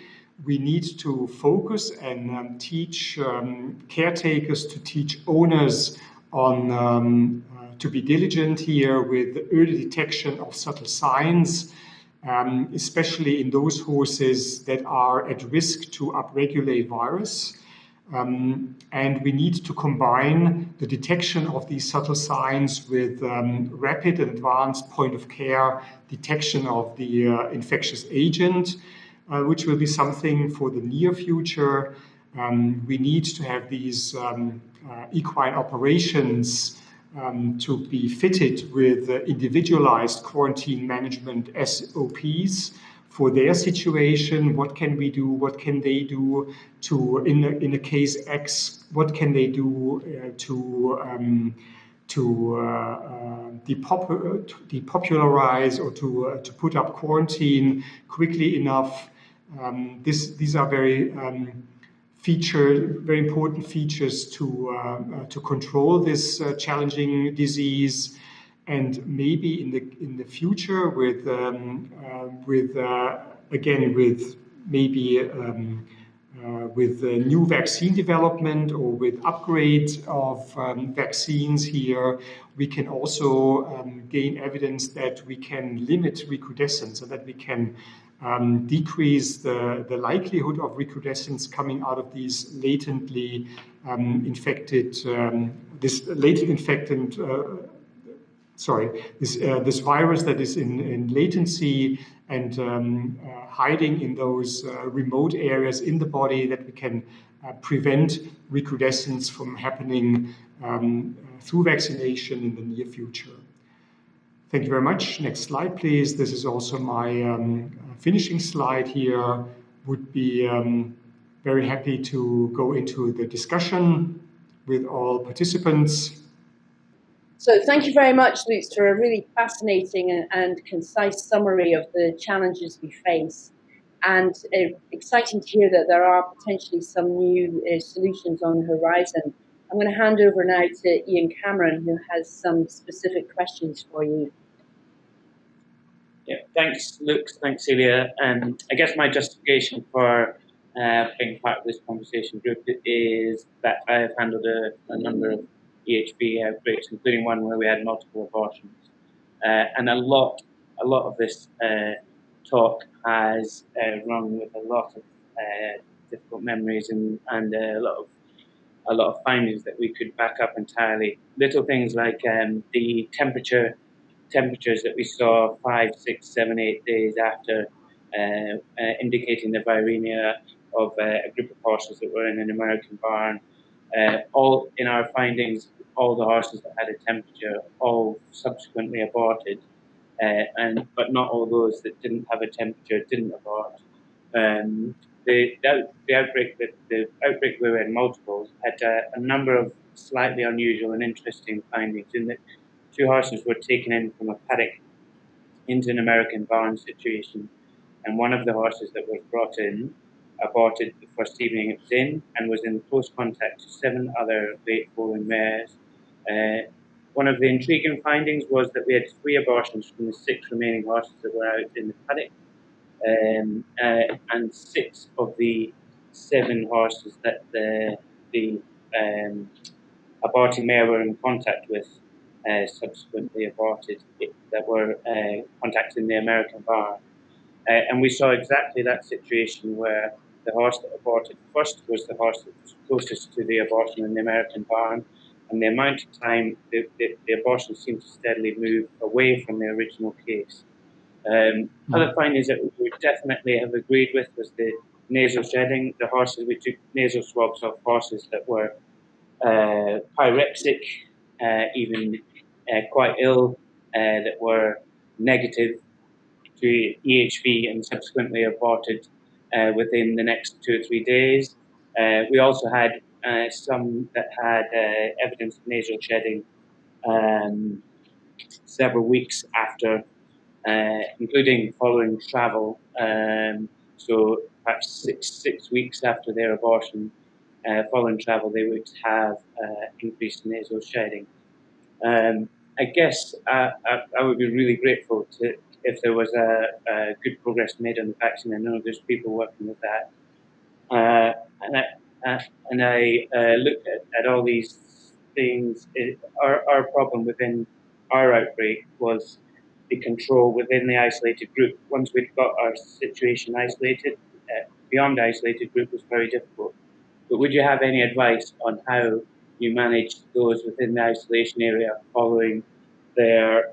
We need to focus and teach caretakers, to teach owners on to be diligent here with early detection of subtle signs, especially in those horses that are at risk to upregulate virus. And we need to combine the detection of these subtle signs with rapid and advanced point-of-care detection of the infectious agent, which will be something for the near future. We need to have these equine operations to be fitted with individualized quarantine management SOPs for their situation. What can we do? What can they do to, in a case X, what can they do to depopularize or to put up quarantine quickly enough? These are very important features to control this challenging disease, and maybe in the future with new vaccine development or with upgrade of vaccines here, we can also gain evidence that we can limit recrudescence and that we can decrease the likelihood of recrudescence coming out of these latently infected, this virus that is in latency and hiding in those remote areas in the body, that we can prevent recrudescence from happening through vaccination in the near future. Thank you very much. Next slide, please. This is also my finishing slide here. Would be very happy to go into the discussion with all participants. So thank you very much, Lutz, for a really fascinating and concise summary of the challenges we face. And exciting to hear that there are potentially some new solutions on the horizon. I'm going to hand over now to Ian Cameron, who has some specific questions for you. Yeah, thanks, Lutz. Thanks, Celia. I guess my justification for being part of this conversation group is that I have handled a number of EHV outbreaks, including one where we had multiple abortions. And a lot of this talk has run with a lot of difficult memories and a lot of findings that we could back up entirely. Little things like the temperatures that we saw 5, 6, 7, 8 days after, indicating the viremia of a group of horses that were in an American barn. All in our findings, all the horses that had a temperature all subsequently aborted, but not all those that didn't have a temperature didn't abort. The outbreak we were in multiples had a number of slightly unusual and interesting findings in that 2 horses were taken in from a paddock into an American barn situation, and one of the horses that was brought in aborted the first evening it was in and was in close contact to 7 other late foaling mares. One of the intriguing findings was that we had 3 abortions from the 6 remaining horses that were out in the paddock, and 6 of the 7 horses that the aborting mare were in contact with subsequently aborted, that were contacting the American barn. And we saw exactly that situation where the horse that aborted first was the horse that was closest to the abortion in the American barn, and the amount of time the abortion seemed to steadily move away from the original case. Other findings that we would definitely have agreed with was the nasal shedding. The horses, we took nasal swabs off horses that were pyrexic, even quite ill, that were negative to EHV and subsequently aborted within the next 2 or 3 days. We also had some that had evidence of nasal shedding several weeks after, including following travel. So perhaps six weeks after their abortion, following travel, they would have increased nasal shedding. I guess I would be really grateful if there was a good progress made on the vaccine. I know there's people working with that. And I looked at all these things. Our problem within our outbreak was the control within the isolated group. Once we'd got our situation isolated, beyond isolated group was very difficult. But would you have any advice on how you manage those within the isolation area following their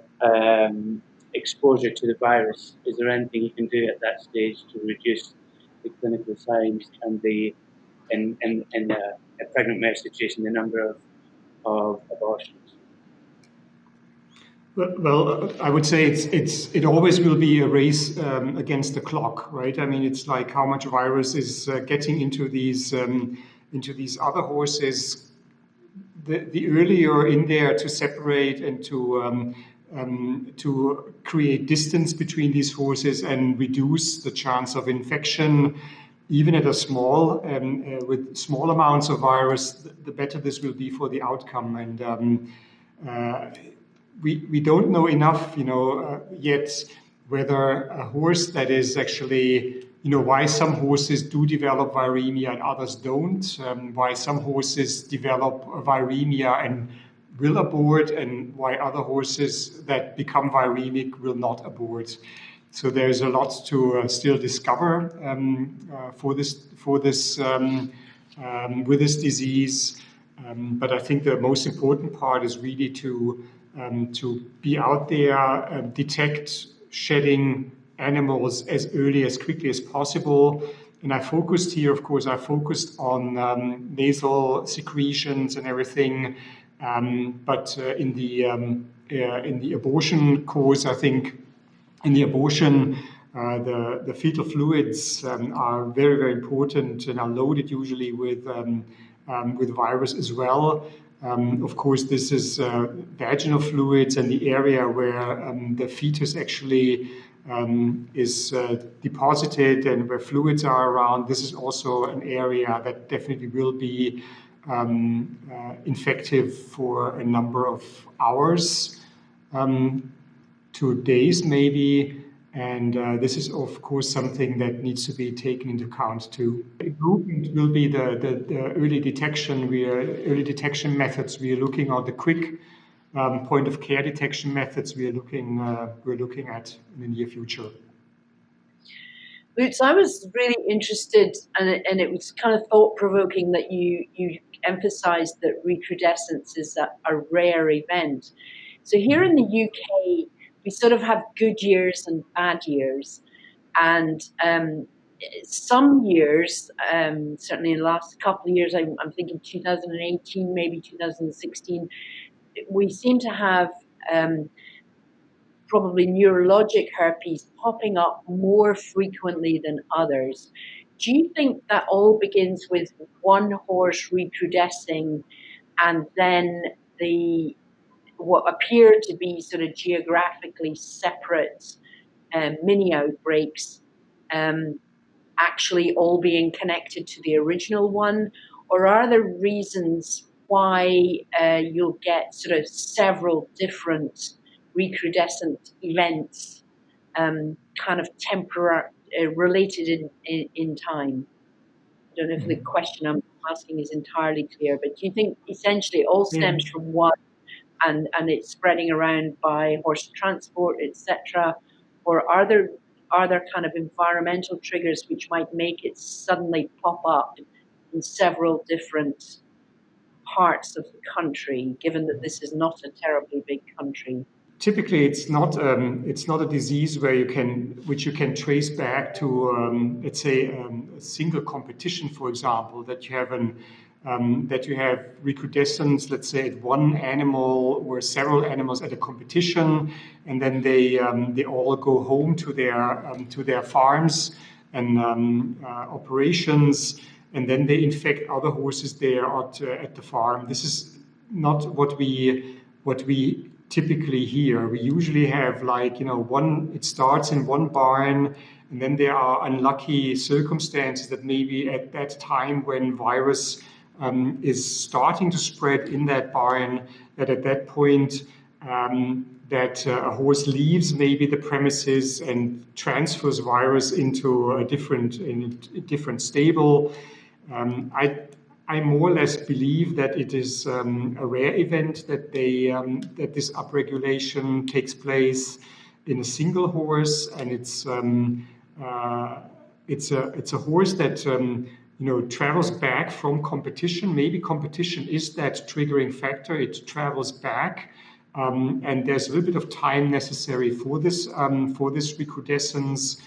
exposure to the virus? Is there anything you can do at that stage to reduce the clinical signs and in a pregnant mare situation, the number of abortions? Well, I would say it always will be a race against the clock, right? I mean, it's like how much virus is getting into these other horses. The earlier in there to separate and to create distance between these horses and reduce the chance of infection, even at a small with small amounts of virus, the better this will be for the outcome. And we don't know enough, yet whether a horse that is actually, why some horses do develop viremia and others don't, why some horses develop viremia and will abort, and why other horses that become viremic will not abort. So there's a lot to still discover with this disease. But I think the most important part is really to be out there, detect shedding animals as early, as quickly as possible. And I focused here, of course, on nasal secretions and everything. But in the abortion course, I think in the abortion, the fetal fluids are very, very important and are loaded usually with virus as well. Of course, this is vaginal fluids and the area where the fetus actually is deposited and where fluids are around. This is also an area that definitely will be infective for a number of hours to days maybe. And this is, of course, something that needs to be taken into account too. Improvement will be the early detection. Early detection methods. We are looking at the quick point of care detection methods. We're looking at in the near future. Lutz, I was really interested, and it was kind of thought-provoking that you emphasized that recrudescence is a rare event. So here in the UK, we sort of have good years and bad years. And some years, certainly in the last couple of years, I'm thinking 2018, maybe 2016, we seem to have probably neurologic herpes popping up more frequently than others. Do you think that all begins with one horse recrudescing and then what appear to be sort of geographically separate mini outbreaks actually all being connected to the original one? Or are there reasons why you'll get sort of several different recrudescent events kind of related in time? I don't know if the question I'm asking is entirely clear, but do you think essentially it all stems from one and it's spreading around by horse transport, etc.? Or are there kind of environmental triggers which might make it suddenly pop up in several different parts of the country, given that this is not a terribly big country? Typically, it's not a disease which you can trace back to, let's say, a single competition, for example, that you have recrudescence, let's say, at one animal or several animals at a competition, and then they all go home to their farms and operations, and then they infect other horses there at the farm. This is not what we typically here. We usually have it starts in one barn, and then there are unlucky circumstances that maybe at that time when virus is starting to spread in that barn, that at that point that a horse leaves maybe the premises and transfers virus into a different stable. I more or less believe that it is a rare event that that this upregulation takes place in a single horse, and it's a horse that travels back from competition. Maybe competition is that triggering factor. It travels back, and there's a little bit of time necessary for this recrudescence.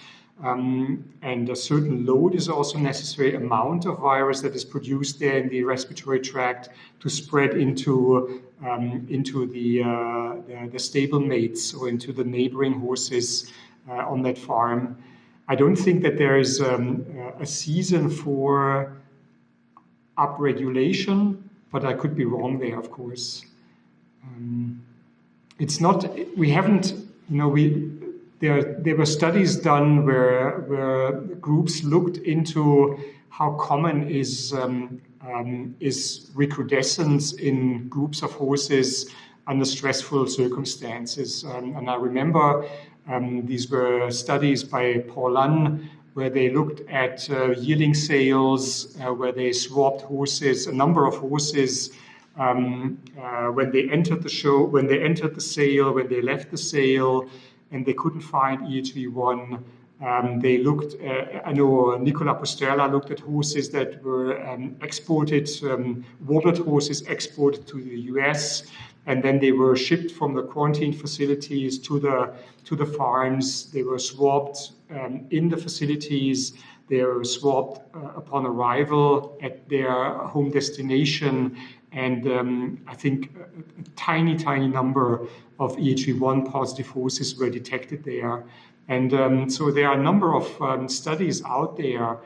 And a certain load is also necessary, amount of virus that is produced there in the respiratory tract to spread into the stable mates or into the neighboring horses on that farm. I don't think that there is a season for upregulation, but I could be wrong there, of course. It's not. We haven't. There were studies done where groups looked into how common is recrudescence in groups of horses under stressful circumstances. And I remember these were studies by Paulin where they looked at yearling sales, where they swapped horses, a number of horses, when they entered the show, when they entered the sale, when they left the sale, and they couldn't find EHV1. They looked, I know Nicola Posterla looked at horses that were exported, wobbled horses exported to the US, and then they were shipped from the quarantine facilities to the farms. They were swabbed in the facilities. They were swabbed upon arrival at their home destination. And I think a tiny number of EHV1 positive horses were detected there. And so there are a number of studies out there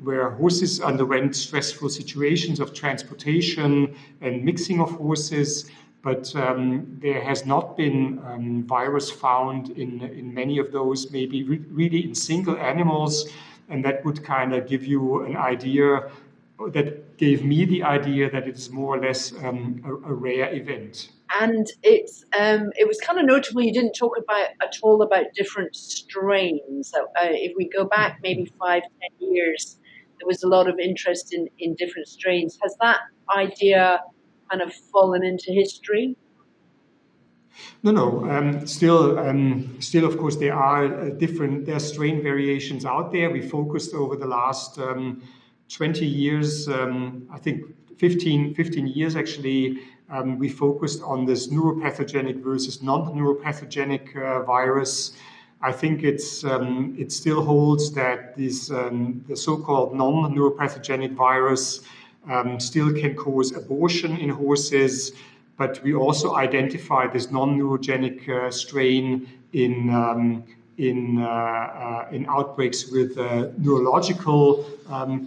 where horses underwent stressful situations of transportation and mixing of horses, but there has not been virus found in many of those, maybe really in single animals, and that would kind of give you an idea, that gave me the idea that it's more or less a rare event. And it was kind of notable you didn't talk at all about different strains. So, if we go back maybe 5-10 years, there was a lot of interest in different strains. Has that idea kind of fallen into history? No. Still, of course, there are strain variations out there. We focused over the last 20 years, I think 15 years actually, we focused on this neuropathogenic versus non-neuropathogenic virus. I think it still holds that the so-called non-neuropathogenic virus still can cause abortion in horses, but we also identified this non-neurogenic strain in outbreaks with neurological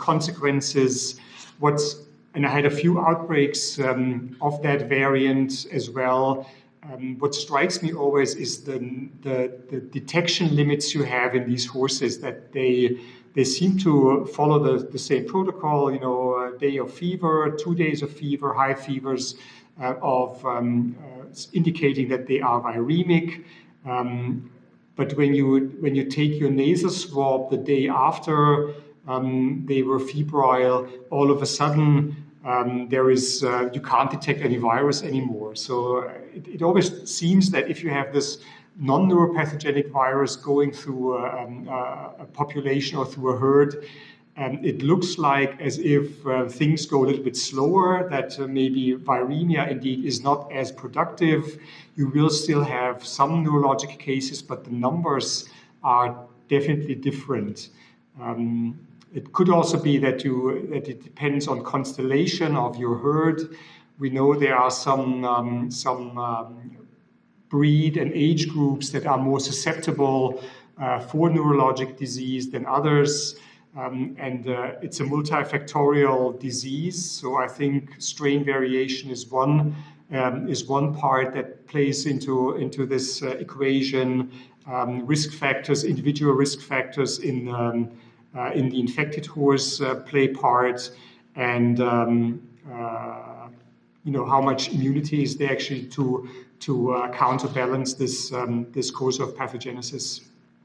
consequences. And I had a few outbreaks of that variant as well. What strikes me always is the detection limits you have in these horses, that they seem to follow the same protocol, a day of fever, 2 days of fever, high fevers of indicating that they are viremic. But when you take your nasal swab the day after they were febrile, all of a sudden you can't detect any virus anymore. So it always seems that if you have this non-neuropathogenic virus going through a population or through a herd, it looks like as if things go a little bit slower, that maybe viremia indeed is not as productive. You will still have some neurologic cases, but the numbers are definitely different. It could also be that it depends on constellation of your herd. We know there are some breed and age groups that are more susceptible for neurologic disease than others. And it's a multifactorial disease, so I think strain variation is one part that plays into this equation. Risk factors, individual risk factors in the infected horse play part, and how much immunity is there actually to counterbalance this course of pathogenesis.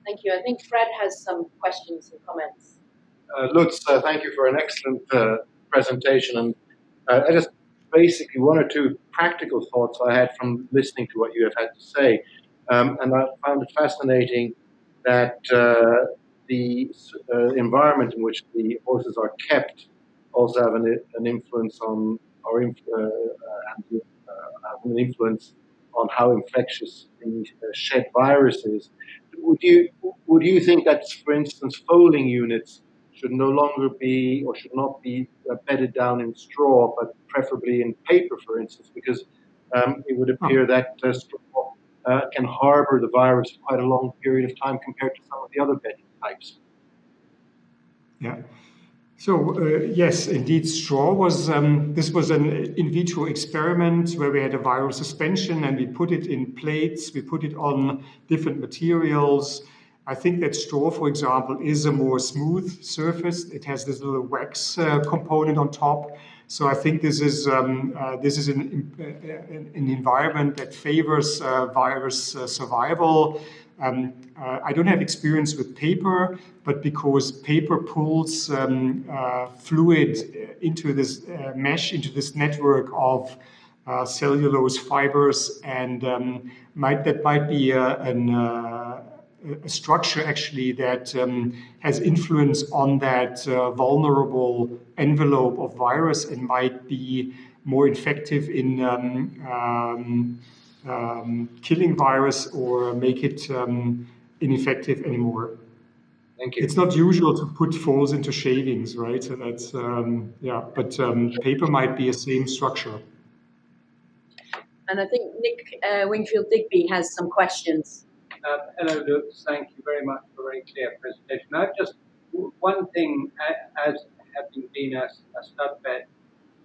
Thank you. I think Fred has some questions and comments. Lutz, thank you for an excellent presentation. And I just basically one or two practical thoughts I had from listening to what you have had to say. And I found it fascinating that the environment in which the horses are kept also have an influence on, or have an influence on how infectious the shed virus is. Would you think that, for instance, foaling units should no longer be or should not be bedded down in straw, but preferably in paper, for instance, because it would appear that straw can harbor the virus for quite a long period of time compared to some of the other bedding types? Yeah. So yes, indeed, straw was, this was an in vitro experiment where we had a viral suspension and we put it in plates, we put it on different materials. I think that straw, for example, is a more smooth surface. It has this little wax component on top. So I think this is an environment that favors virus survival. I don't have experience with paper, but because paper pulls fluid into this mesh, into this network of cellulose fibers, and that might be a structure actually that has influence on that vulnerable envelope of virus and might be more effective in killing virus or make it ineffective anymore. Thank you. It's not usual to put folds into shavings, right? So that's, yeah, but paper might be a same structure. And I think Nick Wingfield-Digby has some questions. Hello, Lutz. Thank you very much for a very clear presentation. I've just one thing, as having been a stud vet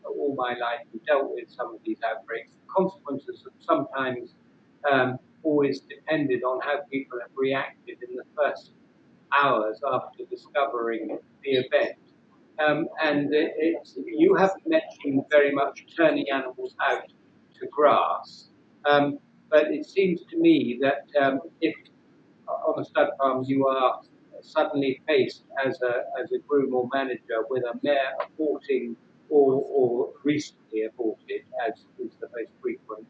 all my life and dealt with some of these outbreaks, the consequences have sometimes always depended on how people have reacted in the first hours after discovering the event. And you haven't mentioned very much turning animals out to grass. But it seems to me that if on a stud farm you are suddenly faced as a groom or manager with a mare aborting or recently aborted, as is the most frequent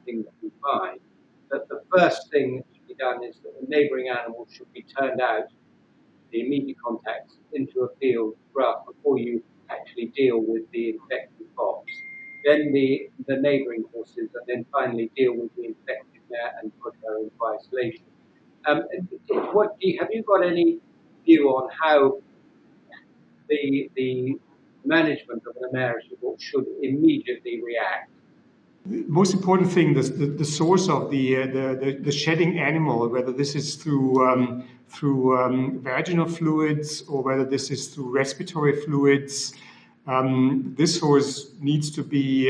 thing that we find, that the first thing that should be done is that the neighbouring animal should be turned out, the immediate contacts, into a field grass before you actually deal with the infected fox. Then the neighbouring horses, and then finally deal with the infected mare and put her into isolation. Have you got any view on how the management of an mare should immediately react? Most important thing, the source of the shedding animal, whether this is through vaginal fluids or whether this is through respiratory fluids, this horse needs to be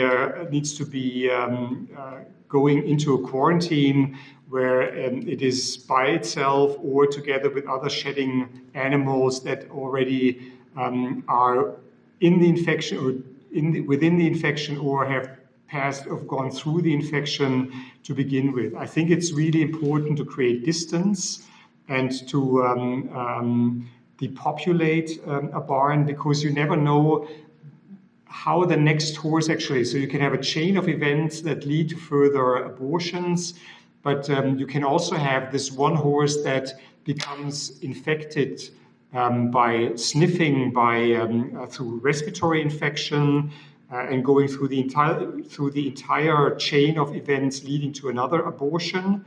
going into a quarantine where it is by itself or together with other shedding animals that already are in the infection or within the infection or have passed or gone through the infection to begin with. I think it's really important to create distance and to depopulate a barn, because you never know how the next horse actually, so you can have a chain of events that lead to further abortions, but you can also have this one horse that becomes infected by sniffing, through respiratory infection, and going through the entire chain of events leading to another abortion,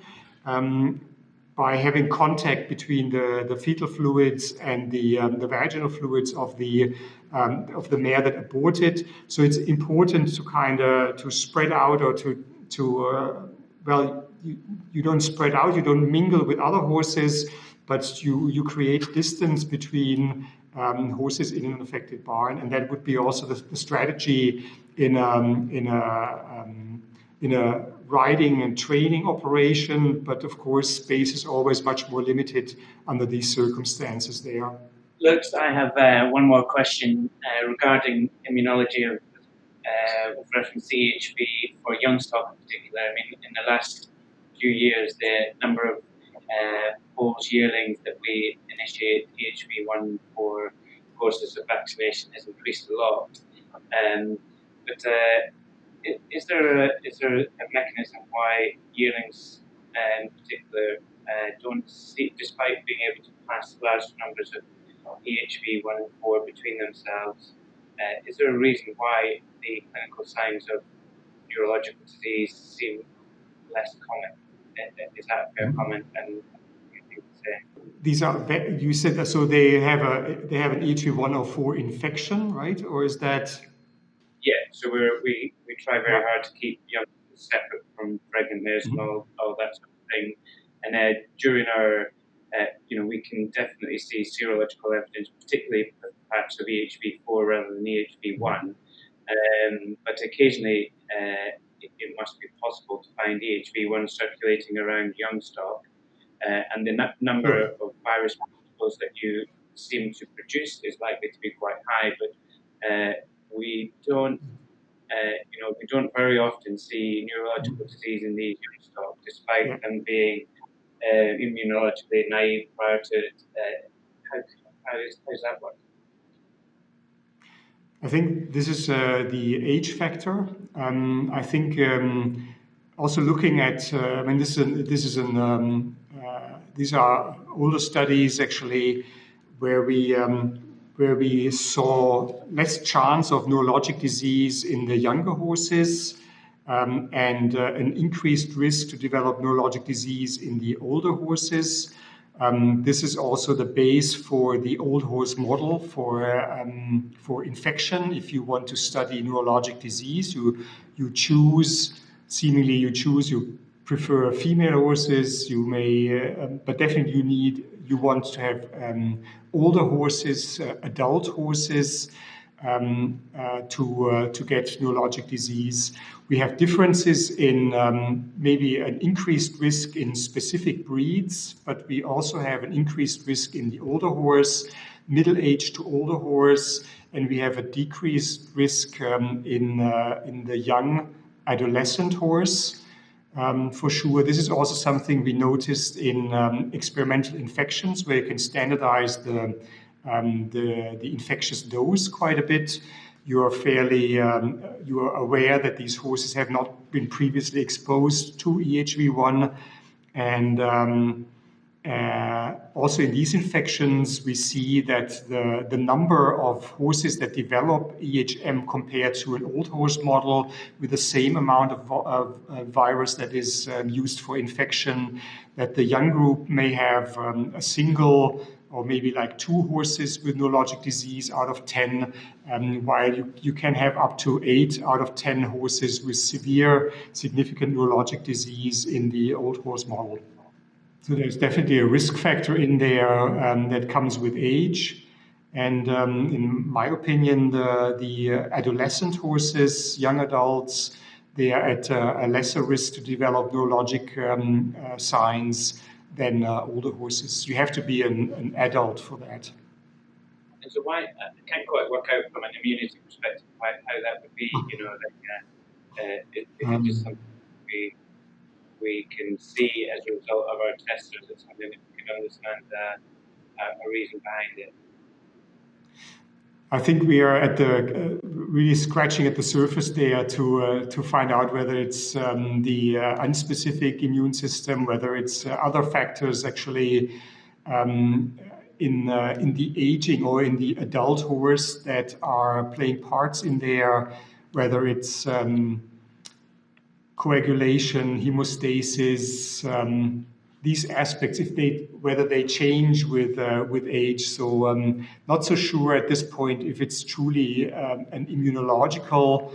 by having contact between the fetal fluids and the vaginal fluids of the mare that aborted. So it's important to to spread out, or you don't spread out, you don't mingle with other horses, but you create distance between horses in an affected barn, and that would be also the strategy in a riding and training operation. But of course, space is always much more limited under these circumstances there. Lutz, I have one more question regarding immunology of with reference to EHV for young stock in particular. I mean, in the last few years, the number of foals yearlings that we initiate EHV1 for courses of vaccination has increased a lot. But is there a mechanism why yearlings in particular don't see, despite being able to pass large numbers of EHV1 and 4 between themselves, is there a reason why the clinical signs of neurological disease seem less common? Is that a fair comment? And what do you think to say? These are, you said that, so they have an EHV1 or 4 infection, right? Or is that? Yeah, so we try very hard to keep young separate from pregnant mares and all that sort of thing. And during our, we can definitely see serological evidence, particularly perhaps of EHV4 rather than EHV1. But occasionally it must be possible to find EHV1 circulating around young stock. And the number of virus particles that you seem to produce is likely to be quite high, but we don't very often see neurological disease in these young stock, despite them being immunologically naive prior to it. How does that work? I think this is the age factor. I think also looking at, I mean, these are older studies actually where we saw less chance of neurologic disease in the younger horses and an increased risk to develop neurologic disease in the older horses. This is also the base for the old horse model for infection. If you want to study neurologic disease, you choose, you prefer female horses. You may, but definitely you want to have older horses, adult horses, to get neurologic disease. We have differences in maybe an increased risk in specific breeds, but we also have an increased risk in the older horse, middle age to older horse, and we have a decreased risk in the young adolescent horse. For sure, this is also something we noticed in experimental infections, where you can standardize the infectious dose quite a bit. You are aware that these horses have not been previously exposed to EHV1, and also in these infections, we see that the number of horses that develop EHM compared to an old horse model with the same amount of virus that is used for infection, that the young group may have a single or maybe like 2 horses with neurologic disease out of 10, while you can have up to 8 out of 10 horses with significant neurologic disease in the old horse model. So there's definitely a risk factor in there that comes with age. And in my opinion, the adolescent horses, young adults, they are at a lesser risk to develop neurologic signs than older horses. You have to be an adult for that. And so why, I can't quite work out from an immunity perspective how that would be, it's just something we can see as a result of our tests, or is it something that we can understand a reason behind it? I think we are at the really scratching at the surface there to find out whether it's the unspecific immune system, whether it's other factors actually in the aging or in the adult horse that are playing parts in there, whether it's coagulation, hemostasis, these aspects, whether they change with age. So not so sure at this point if it's truly an immunological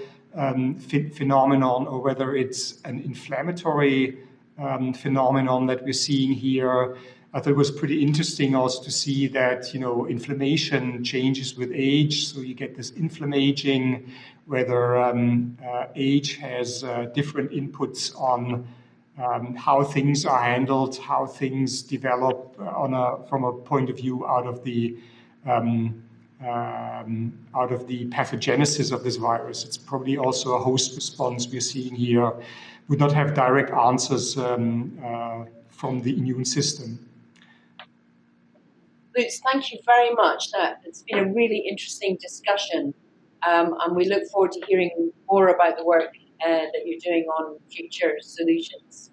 phenomenon or whether it's an inflammatory phenomenon that we're seeing here. I thought it was pretty interesting also to see that inflammation changes with age. So you get this inflammaging, whether age has different inputs on how things are handled, how things develop from a point of view out of the out of the pathogenesis of this virus. It's probably also a host response we're seeing here. Would not have direct answers from the immune system. Lutz, thank you very much. It's been a really interesting discussion, and we look forward to hearing more about the work that you're doing on future solutions.